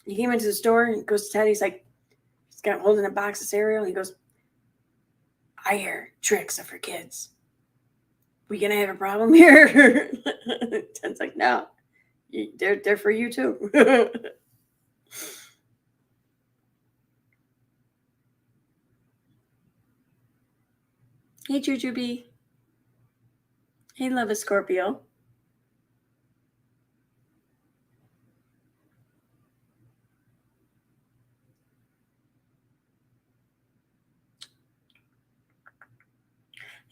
the store and he goes to Ted. He's like, he's got holding a box of cereal. He goes, I hear tricks are for kids. We gonna have a problem here? Ted's like, no, they're for you too. Hey, Jujubee. Hey, love a Scorpio.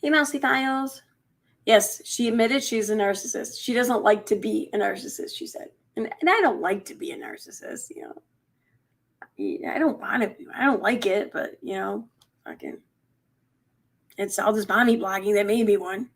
Hey, Mousy Files. Yes, she admitted she's a narcissist. She doesn't like to be a narcissist, she said. And I don't like to be a narcissist, you know. I don't want to be. I don't like it, but, you know, fucking. It's all this mommy blogging that made me one.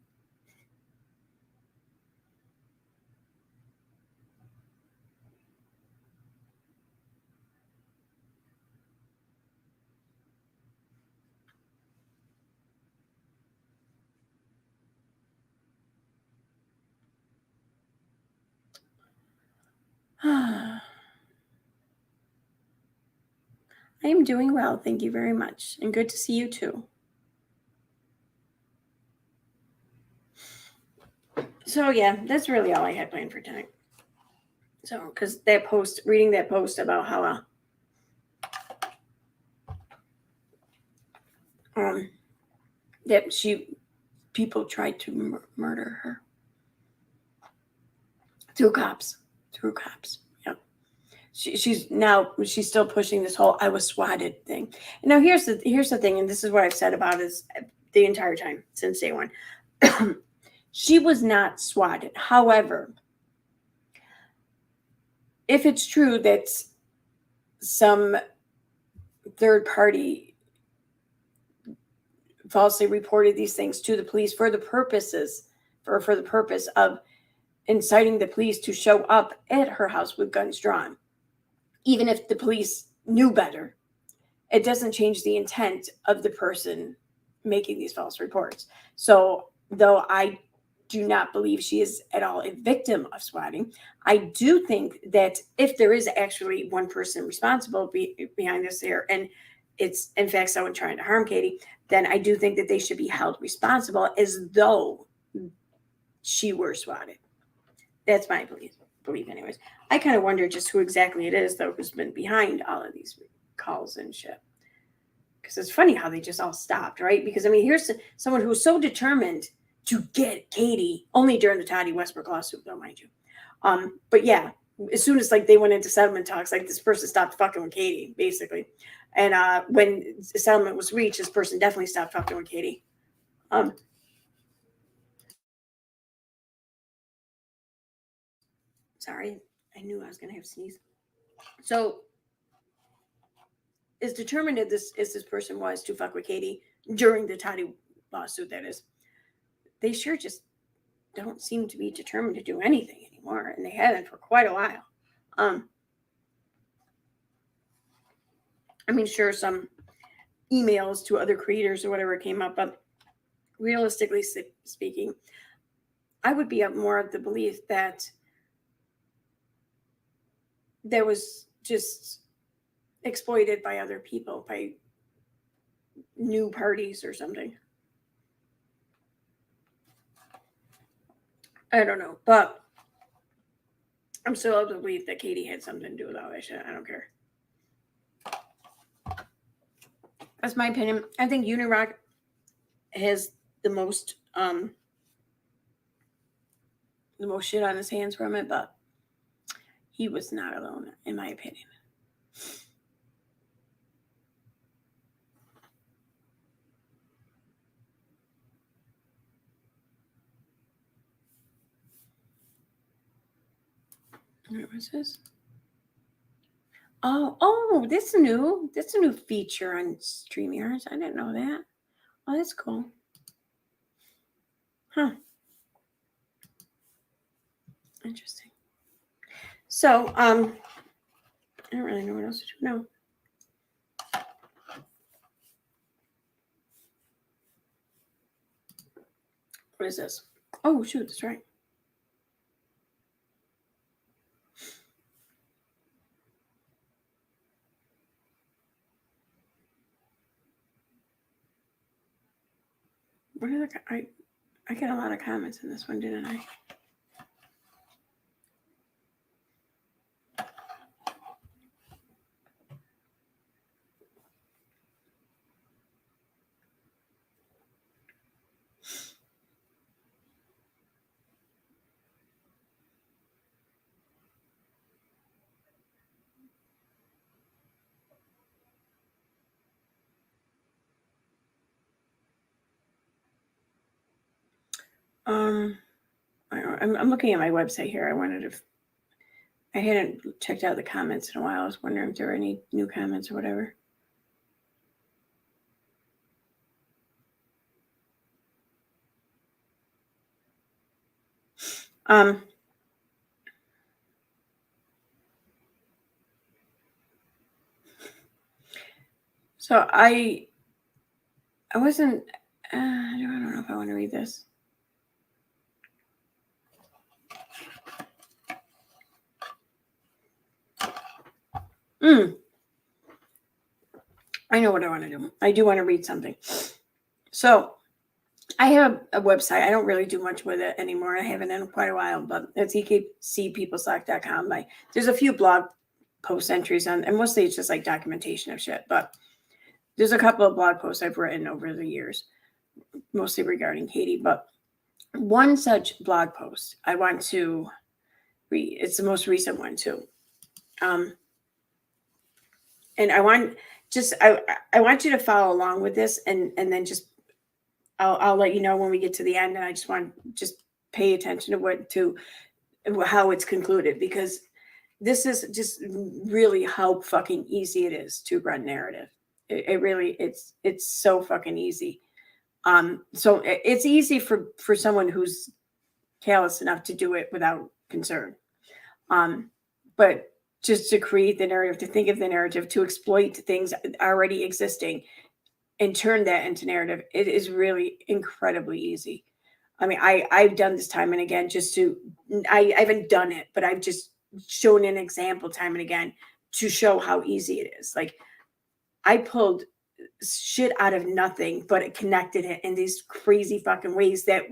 I am doing well. Thank you very much. And good to see you too. So, yeah, that's really all I had planned for tonight. So, because reading that post about how that people tried to murder her through cops. Yep. She's still pushing this whole "I was swatted" thing. And now here's the thing, and this is what I've said about it the entire time since day one. She was not swatted. However, if it's true that some third party falsely reported these things to the police for the purpose of inciting the police to show up at her house with guns drawn, even if the police knew better, it doesn't change the intent of the person making these false reports. So, though I do not believe she is at all a victim of swatting, I do think that if there is actually one person responsible behind this here, and it's in fact someone trying to harm Katie, then I do think that they should be held responsible as though she were swatted. That's my belief anyways. I kind of wonder just who exactly it is, though, who's been behind all of these calls and shit. Because it's funny how they just all stopped, right? Because, I mean, here's someone who's so determined to get Katie, only during the Toddy Westbrook lawsuit, though, mind you. But yeah, as soon as, like, they went into settlement talks, like, this person stopped fucking with Katie, basically. And when the settlement was reached, this person definitely stopped fucking with Katie. Sorry, I knew I was going to have to sneeze. So, as determined as this person was to fuck with Katie during the Toddy lawsuit, that is, they sure just don't seem to be determined to do anything anymore, and they haven't for quite a while. I mean, sure, some emails to other creators or whatever came up, but realistically speaking, I would be of more of the belief that there was just exploited by other people, by new parties or something. I don't know, but I'm still of the belief that Katie had something to do with all that shit. I don't care. That's my opinion. I think Unirock has the most shit on his hands from it, but he was not alone, in my opinion. What was this? Oh, this a new feature on StreamYard. I didn't know that. Oh, that's cool. Huh. Interesting. So, I don't really know what else to do now. What is this? Oh, shoot, that's right. What are the I got a lot of comments in this one, didn't I? I'm looking at my website here. I hadn't checked out the comments in a while. I was wondering if there were any new comments or whatever. So I wasn't, I don't know if I want to read this. I know what I want to do. I do want to read something. So I have a website. I don't really do much with it anymore. I haven't in quite a while, but it's ekcpeopleslack.com. There's a few blog post entries on, and mostly it's just like documentation of shit, but there's a couple of blog posts I've written over the years, mostly regarding Katie, but one such blog post I want to read. It's the most recent one too. And I want you to follow along with this, and then just I'll let you know when we get to the end, and I just want just pay attention to how it's concluded, because this is just really how fucking easy it is to run narrative. It really it's so fucking easy. So it's easy for someone who's callous enough to do it without concern. But just to create the narrative, to think of the narrative, to exploit things already existing and turn that into narrative, it is really incredibly easy. I mean, I've done this time and again I haven't done it, but I've just shown an example time and again to show how easy it is. Like, I pulled shit out of nothing, but it connected it in these crazy fucking ways that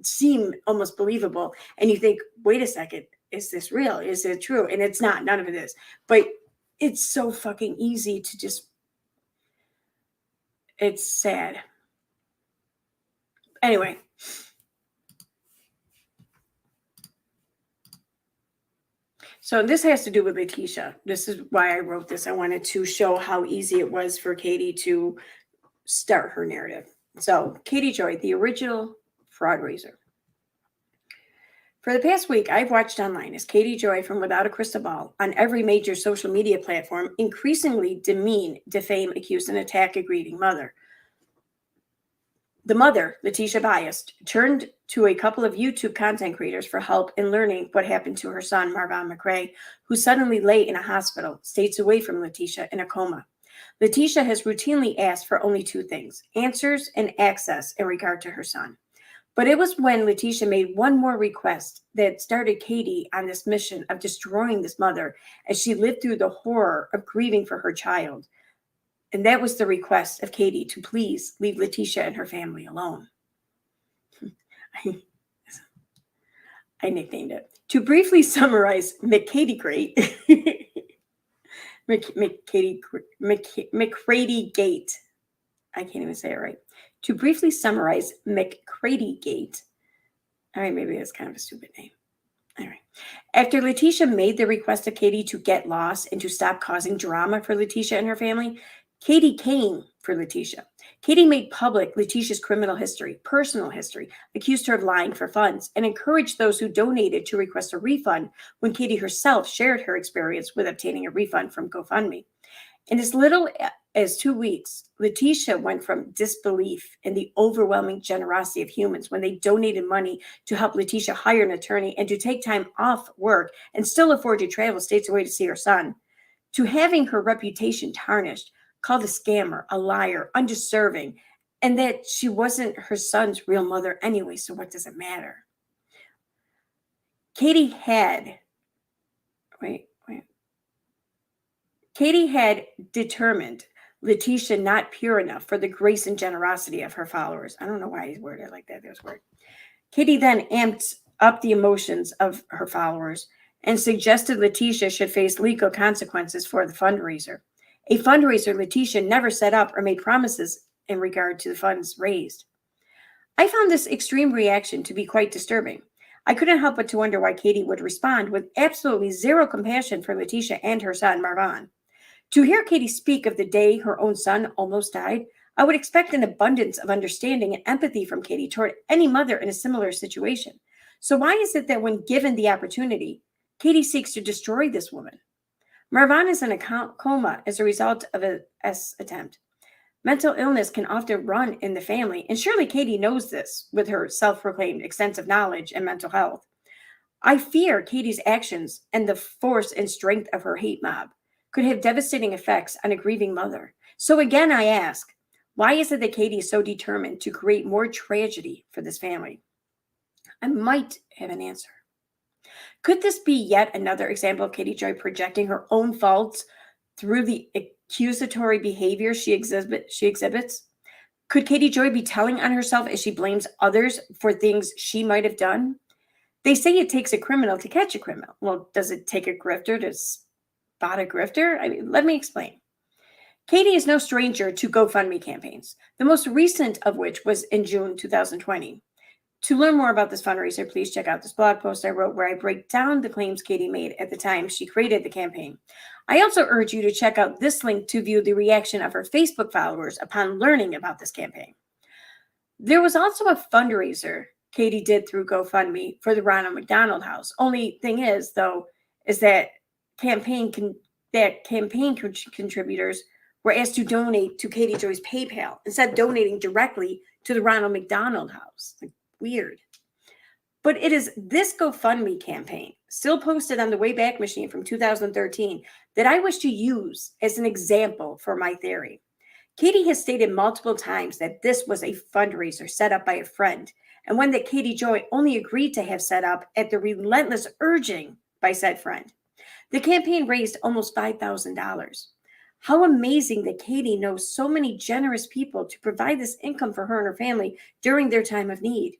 seem almost believable. And you think, wait a second, is this real? Is it true? And it's not, none of it is, but it's so fucking easy to just, it's sad. Anyway. So this has to do with Letitia. This is why I wrote this. I wanted to show how easy it was for Katie to start her narrative. So Katie Joy, the original fraud raiser. For the past week, I've watched online as Katie Joy from Without a Crystal Ball on every major social media platform increasingly demean, defame, accuse, and attack a grieving mother. The mother, Letitia Biased, turned to a couple of YouTube content creators for help in learning what happened to her son, Marvin McRae, who suddenly lay in a hospital, states away from Letitia in a coma. Letitia has routinely asked for only two things: answers and access in regard to her son. But it was when Letitia made one more request that started Katie on this mission of destroying this mother as she lived through the horror of grieving for her child. And that was the request of Katie to please leave Letitia and her family alone. I nicknamed it. To briefly summarize McCady Great, McCrady Gate. I can't even say it right. To briefly summarize McCrady Gate. All right, maybe that's kind of a stupid name. All right. After Letitia made the request of Katie to get lost and to stop causing drama for Letitia and her family, Katie came for Letitia. Katie made public Letitia's criminal history, personal history, accused her of lying for funds, and encouraged those who donated to request a refund when Katie herself shared her experience with obtaining a refund from GoFundMe. In as little as 2 weeks, Letitia went from disbelief in the overwhelming generosity of humans when they donated money to help Letitia hire an attorney and to take time off work and still afford to travel states away to see her son, to having her reputation tarnished, called a scammer, a liar, undeserving, and that she wasn't her son's real mother anyway, so what does it matter? Katie had determined Letitia not pure enough for the grace and generosity of her followers. I don't know why he's worded like that. There's word. Katie then amped up the emotions of her followers and suggested Letitia should face legal consequences for the fundraiser. A fundraiser Letitia never set up or made promises in regard to the funds raised. I found this extreme reaction to be quite disturbing. I couldn't help but to wonder why Katie would respond with absolutely zero compassion for Letitia and her son, Marvin. To hear Katie speak of the day her own son almost died, I would expect an abundance of understanding and empathy from Katie toward any mother in a similar situation. So why is it that when given the opportunity, Katie seeks to destroy this woman? Marvana is in a coma as a result of a S attempt. Mental illness can often run in the family, and surely Katie knows this with her self-proclaimed extensive knowledge in mental health. I fear Katie's actions and the force and strength of her hate mob could have devastating effects on a grieving mother. So again, I ask, why is it that Katie is so determined to create more tragedy for this family? I might have an answer. Could this be yet another example of Katie Joy projecting her own faults through the accusatory behavior she exhibits? Could Katie Joy be telling on herself as she blames others for things she might have done? They say it takes a criminal to catch a criminal. Well, does it take a grifter to spot a grifter? I mean, let me explain. Katie is no stranger to GoFundMe campaigns, the most recent of which was in June 2020. To learn more about this fundraiser, please check out this blog post I wrote where I break down the claims Katie made at the time she created the campaign. I also urge you to check out this link to view the reaction of her Facebook followers upon learning about this campaign. There was also a fundraiser Katie did through GoFundMe for the Ronald McDonald House. Only thing is, though, is that campaign contributors were asked to donate to Katie Joy's PayPal instead of donating directly to the Ronald McDonald House. Weird. But it is this GoFundMe campaign, still posted on the Wayback Machine from 2013, that I wish to use as an example for my theory. Katie has stated multiple times that this was a fundraiser set up by a friend, and one that Katie Joy only agreed to have set up at the relentless urging by said friend. The campaign raised almost $5,000. How amazing that Katie knows so many generous people to provide this income for her and her family during their time of need.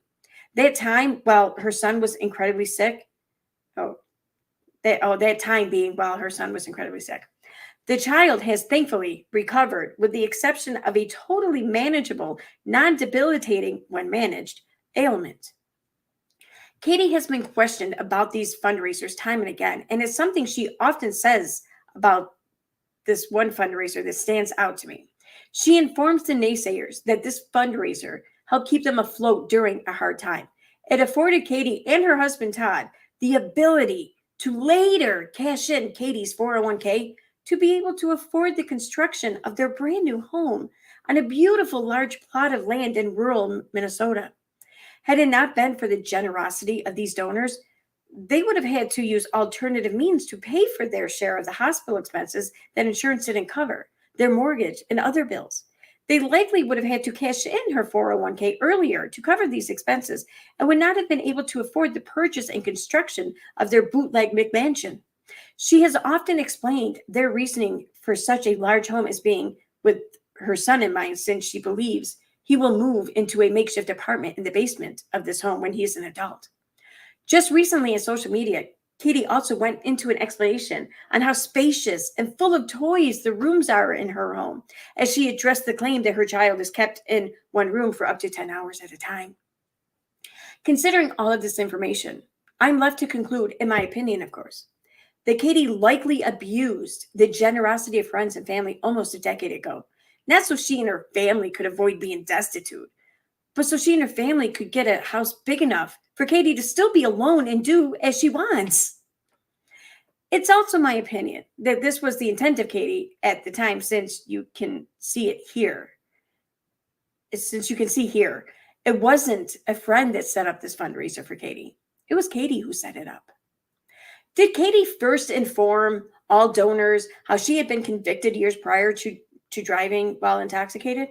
That time, while her son was incredibly sick. That time being while her son was incredibly sick. The child has thankfully recovered, with the exception of a totally manageable, non-debilitating, when managed, ailment. Katie has been questioned about these fundraisers time and again, and it's something she often says about this one fundraiser that stands out to me. She informs the naysayers that this fundraiser helped keep them afloat during a hard time. It afforded Katie and her husband Todd the ability to later cash in Katie's 401k to be able to afford the construction of their brand new home on a beautiful large plot of land in rural Minnesota. Had it not been for the generosity of these donors, they would have had to use alternative means to pay for their share of the hospital expenses that insurance didn't cover, their mortgage, and other bills. They likely would have had to cash in her 401k earlier to cover these expenses and would not have been able to afford the purchase and construction of their bootleg McMansion. She has often explained their reasoning for such a large home as being with her son in mind, since she believes he will move into a makeshift apartment in the basement of this home when he is an adult. Just recently in social media, Katie also went into an explanation on how spacious and full of toys the rooms are in her home, as she addressed the claim that her child is kept in one room for up to 10 hours at a time. Considering all of this information, I'm left to conclude, in my opinion, of course, that Katie likely abused the generosity of friends and family almost a decade ago, not so she and her family could avoid being destitute, but so she and her family could get a house big enough for Katie to still be alone and do as she wants. It's also my opinion that this was the intent of Katie at the time, since you can see it here. It wasn't a friend that set up this fundraiser for Katie. It was Katie who set it up. Did Katie first inform all donors how she had been convicted years prior to driving while intoxicated?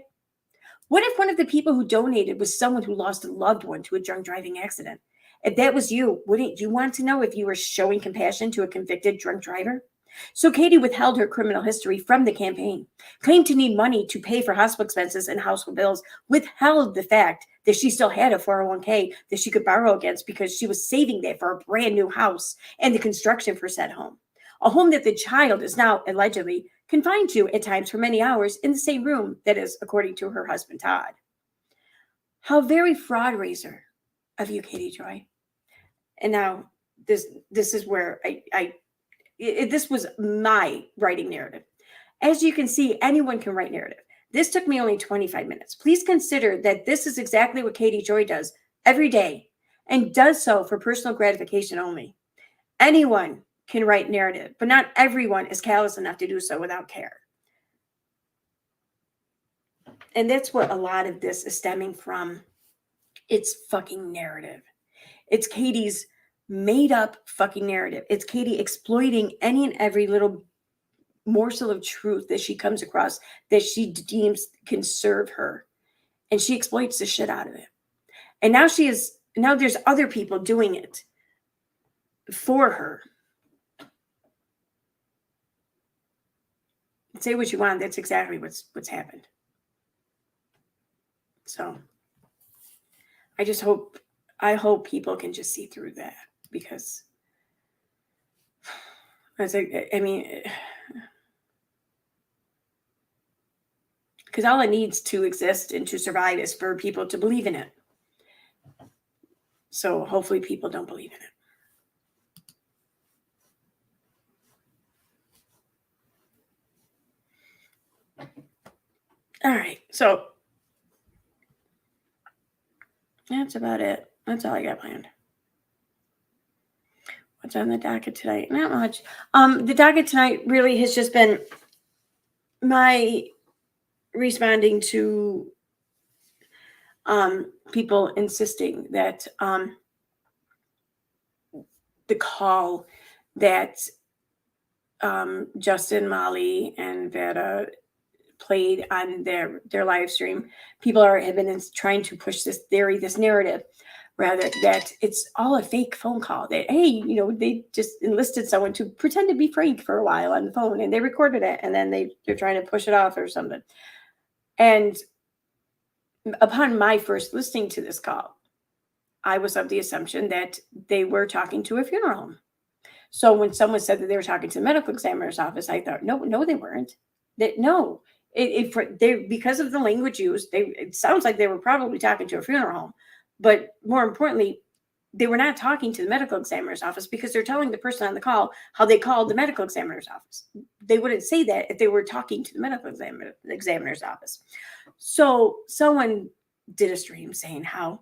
What if one of the people who donated was someone who lost a loved one to a drunk driving accident? If that was you, wouldn't you want to know if you were showing compassion to a convicted drunk driver? So Katie withheld her criminal history from the campaign, claimed to need money to pay for hospital expenses and household bills, withheld the fact that she still had a 401k that she could borrow against because she was saving that for a brand new house and the construction for said home. A home that the child is now allegedly confined to at times for many hours in the same room, that is, according to her husband, Todd. How very fraud raiser of you, Katie Joy. And now this is where this was my writing narrative. As you can see, anyone can write narrative. This took me only 25 minutes. Please consider that this is exactly what Katie Joy does every day and does so for personal gratification only. Anyone can write narrative, but not everyone is callous enough to do so without care. And that's what a lot of this is stemming from. It's fucking narrative. It's Katie's made up fucking narrative. It's Katie exploiting any and every little morsel of truth that she comes across that she deems can serve her. And she exploits the shit out of it. And now there's other people doing it for her. Say what you want. That's exactly what's happened. So I hope people can just see through that, because because all it needs to exist and to survive is for people to believe in it. So hopefully people don't believe in it. All right. So that's about it. That's all I got planned. What's on the docket tonight? Not much. The docket tonight really has just been my responding to people insisting that the call that Justin, Molly, and Vada played on their live stream, people have been trying to push this theory, this narrative, rather, that it's all a fake phone call, that, hey, they just enlisted someone to pretend to be Frank for a while on the phone, and they recorded it, and then they're trying to push it off or something. And upon my first listening to this call, I was of the assumption that they were talking to a funeral home. So when someone said that they were talking to the medical examiner's office, I thought, no, they weren't. Because of the language used, it sounds like they were probably talking to a funeral home. But more importantly, they were not talking to the medical examiner's office, because they're telling the person on the call how they called the medical examiner's office. They wouldn't say that if they were talking to the medical examiner's office. So someone did a stream saying how,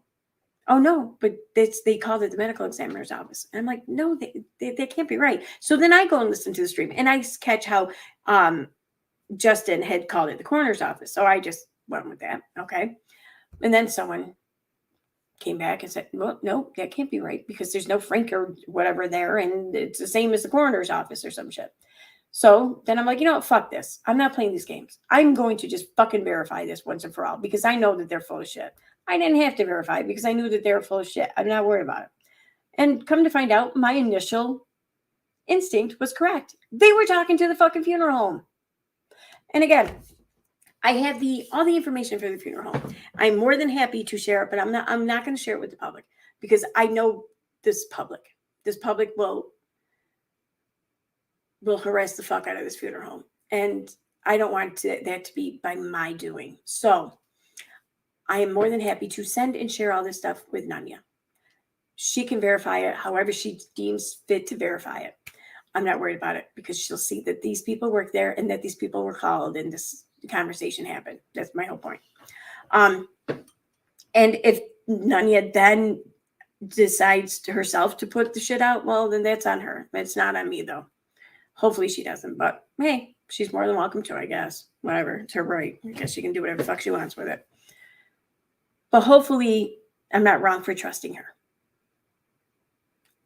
oh no, but they called it the medical examiner's office. And I'm like, no, they can't be right. So then I go and listen to the stream, and I catch how Justin had called it the coroner's office. So I just went with that. Okay. And then someone came back and said, well, no, that can't be right, because there's no Frank or whatever there, and it's the same as the coroner's office or some shit. So then I'm like, fuck this. I'm not playing these games. I'm going to just fucking verify this once and for all, because I know that they're full of shit. I didn't have to verify it because I knew that they were full of shit. I'm not worried about it. And come to find out, my initial instinct was correct. They were talking to the fucking funeral home. And again, I have all the information for the funeral home. I'm more than happy to share it, but I'm not going to share it with the public, because I know this public will harass the fuck out of this funeral home. And I don't want that to be by my doing. So I am more than happy to send and share all this stuff with Nanya. She can verify it however she deems fit to verify it. I'm not worried about it, because she'll see that these people work there and that these people were called and this conversation happened. That's my whole point. And if Nanya then decides to herself to put the shit out, well, then that's on her. It's not on me, though. Hopefully she doesn't, but hey, she's more than welcome to, I guess. Whatever, it's her right. I guess she can do whatever the fuck she wants with it. But hopefully I'm not wrong for trusting her.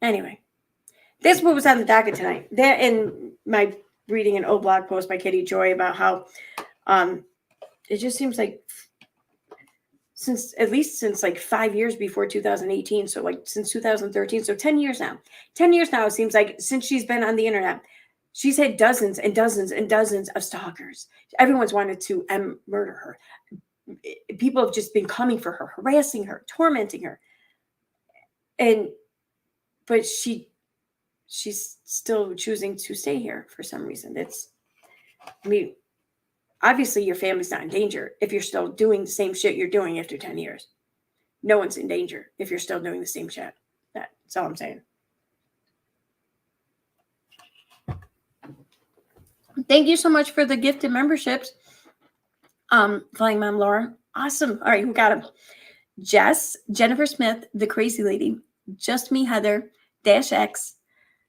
Anyway, that's what was on the docket tonight. That, and my reading an old blog post by Katie Joy about how it just seems like since like 5 years before 2018, so like since 2013, so 10 years now. 10 years now, it seems like, since she's been on the internet, she's had dozens and dozens and dozens of stalkers. Everyone's wanted to murder her. People have just been coming for her, harassing her, tormenting her. But she's still choosing to stay here for some reason. Obviously your family's not in danger if you're still doing the same shit you're doing after 10 years. No one's in danger if you're still doing the same shit. That's all I'm saying. Thank you so much for the gifted memberships. Flying Mom Laura. Awesome. All right, who got him? Jess, Jennifer Smith, the crazy lady, Just Me Heather, Dash X,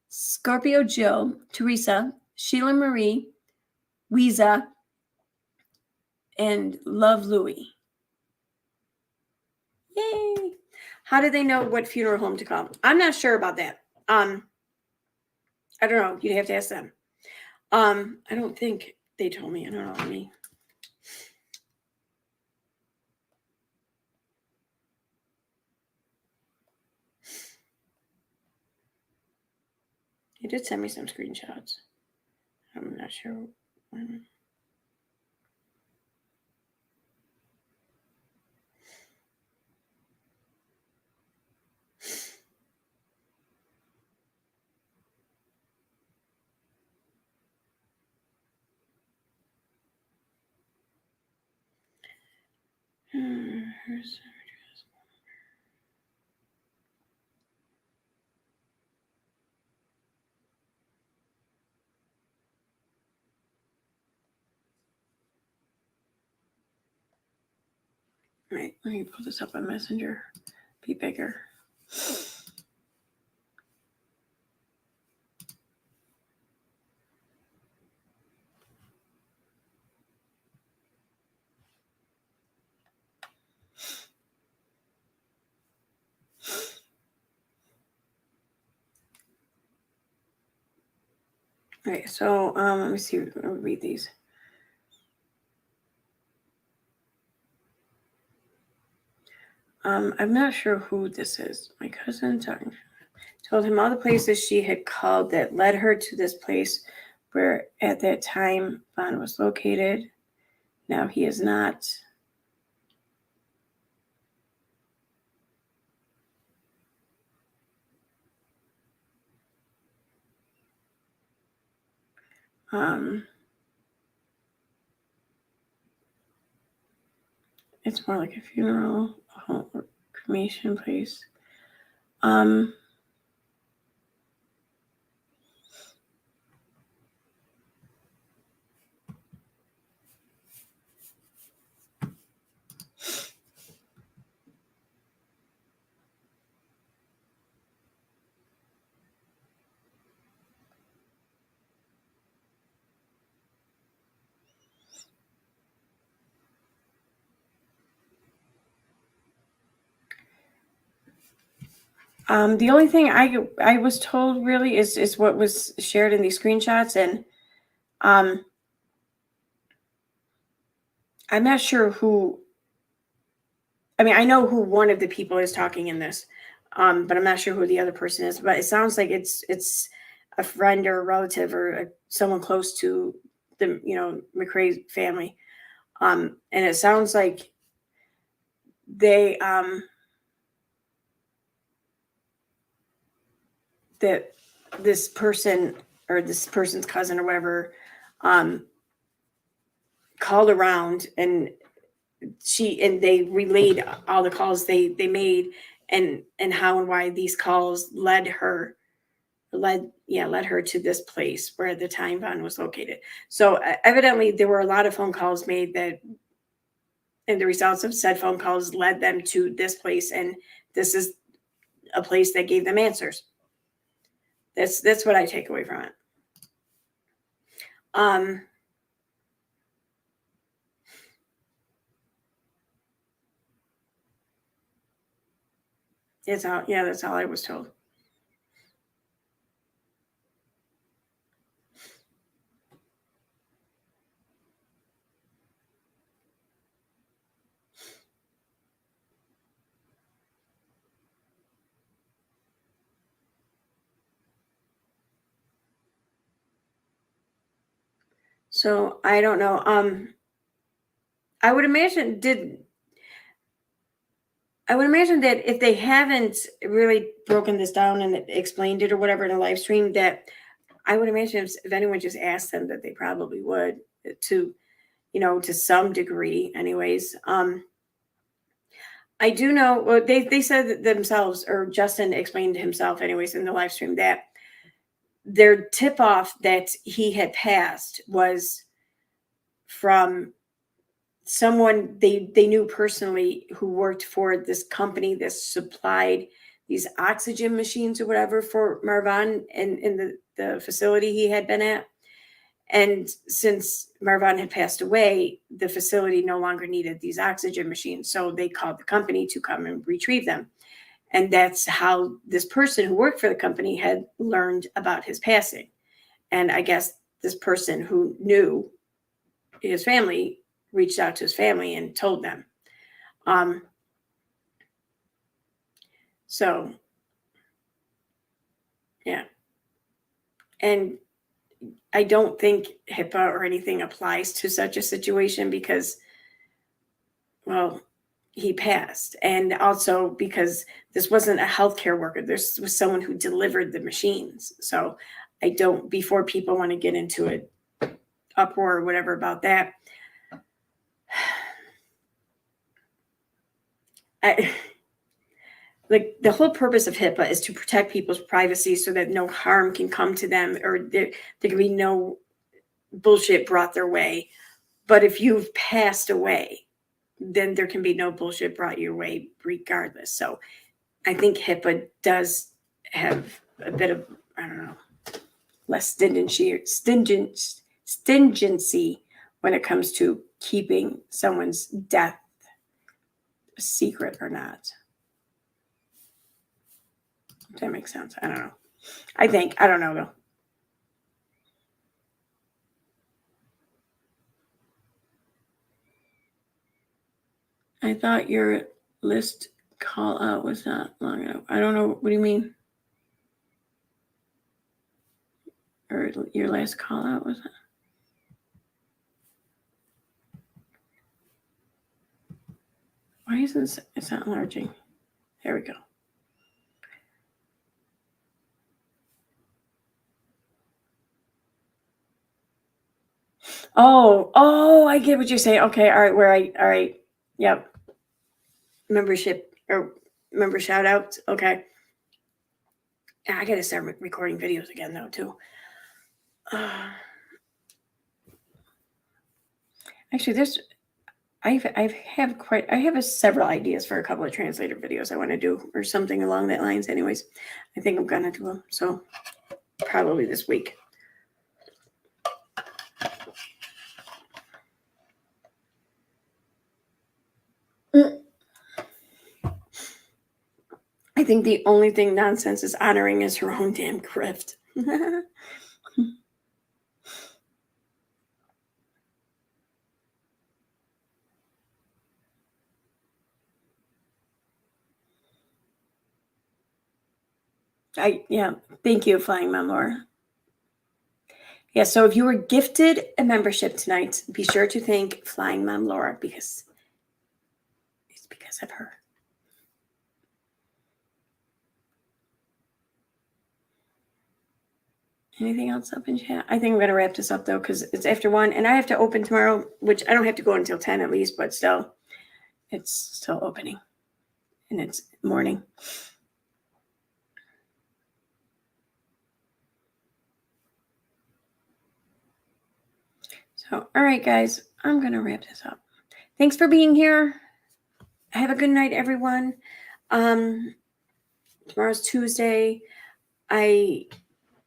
Scorpio Jill, Teresa, Sheila Marie, Weeza, and Love Louie. Yay! How did they know what funeral home to call? I'm not sure about that. I don't know. You'd have to ask them. I don't think they told me. I don't know. Let me. He did send me some screenshots. I'm not sure. Right, let me pull this up on Messenger. Be bigger. All right, so let me see. Let me read these. I'm not sure who this is. My cousin told him all the places she had called that led her to this place where at that time Vaughn was located. Now he is not. It's more like a funeral home or cremation place. The only thing I was told really is what was shared in these screenshots, and I'm not sure who. I mean, I know who one of the people is talking in this, but I'm not sure who the other person is. But it sounds like it's a friend or a relative or someone close to the McRae family, and it sounds like they that this person or this person's cousin or whatever called around and they relayed all the calls they made and how and why these calls led her to this place where the time Vaughn was located. So evidently there were a lot of phone calls made that, and the results of said phone calls led them to this place, and this is a place that gave them answers. That's what I take away from it. That's all I was told. So I don't know. I would imagine that if they haven't really broken this down and explained it or whatever in a live stream, that I would imagine if anyone just asked them that they probably would to some degree anyways. I do know, well, they said themselves, or Justin explained himself anyways in the live stream, that their tip off that he had passed was from someone they knew personally who worked for this company that supplied these oxygen machines or whatever for Marvan in the facility he had been at. And since Marvan had passed away, the facility no longer needed these oxygen machines. So they called the company to come and retrieve them. And that's how this person who worked for the company had learned about his passing. And I guess this person who knew his family reached out to his family and told them. So, yeah. And I don't think HIPAA or anything applies to such a situation because, well, he passed. And also because this wasn't a healthcare worker. This was someone who delivered the machines. So I don't, before people want to get into an uproar or whatever about that, like the whole purpose of HIPAA is to protect people's privacy so that no harm can come to them or there can be no bullshit brought their way. But if you've passed away, then there can be no bullshit brought your way regardless. So I think HIPAA does have a bit of, I don't know, less stringency when it comes to keeping someone's death a secret or not. If that makes sense. I don't know. I don't know though. I thought your list call out was not long enough. I don't know. What do you mean? Or your last call out was not? Why isn't it's not enlarging? There we go. Oh, I get what you're saying. Okay, all right. Yep. Membership or member shout outs. Okay. I gotta start recording videos again though too. Actually, I have several ideas for a couple of translator videos I want to do or something along that lines. Anyways, I think I'm gonna do them. So probably this week. I think the only thing nonsense is honoring is her own damn grift. Thank you, Flying Mom Laura. Yeah, so if you were gifted a membership tonight, be sure to thank Flying Mom Laura because it's because of her. Anything else up in chat? I think I'm going to wrap this up though because it's after 1 and I have to open tomorrow, which I don't have to go until 10 at least, but still, it's still opening and it's morning. So, all right, guys, I'm going to wrap this up. Thanks for being here. Have a good night, everyone. Tomorrow's Tuesday. I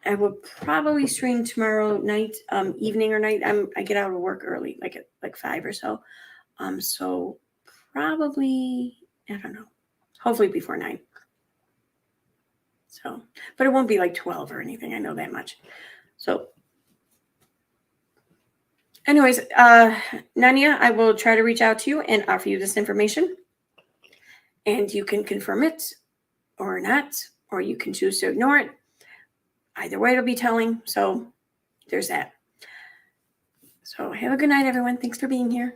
will probably stream tomorrow night, evening or night. I get out of work early, like at 5 or so. So probably, I don't know, hopefully before 9. So, but it won't be like 12 or anything. I know that much. So anyways, Nania, I will try to reach out to you and offer you this information. And you can confirm it or not, or you can choose to ignore it. Either way, it'll be telling. So there's that. So have a good night, everyone. Thanks for being here.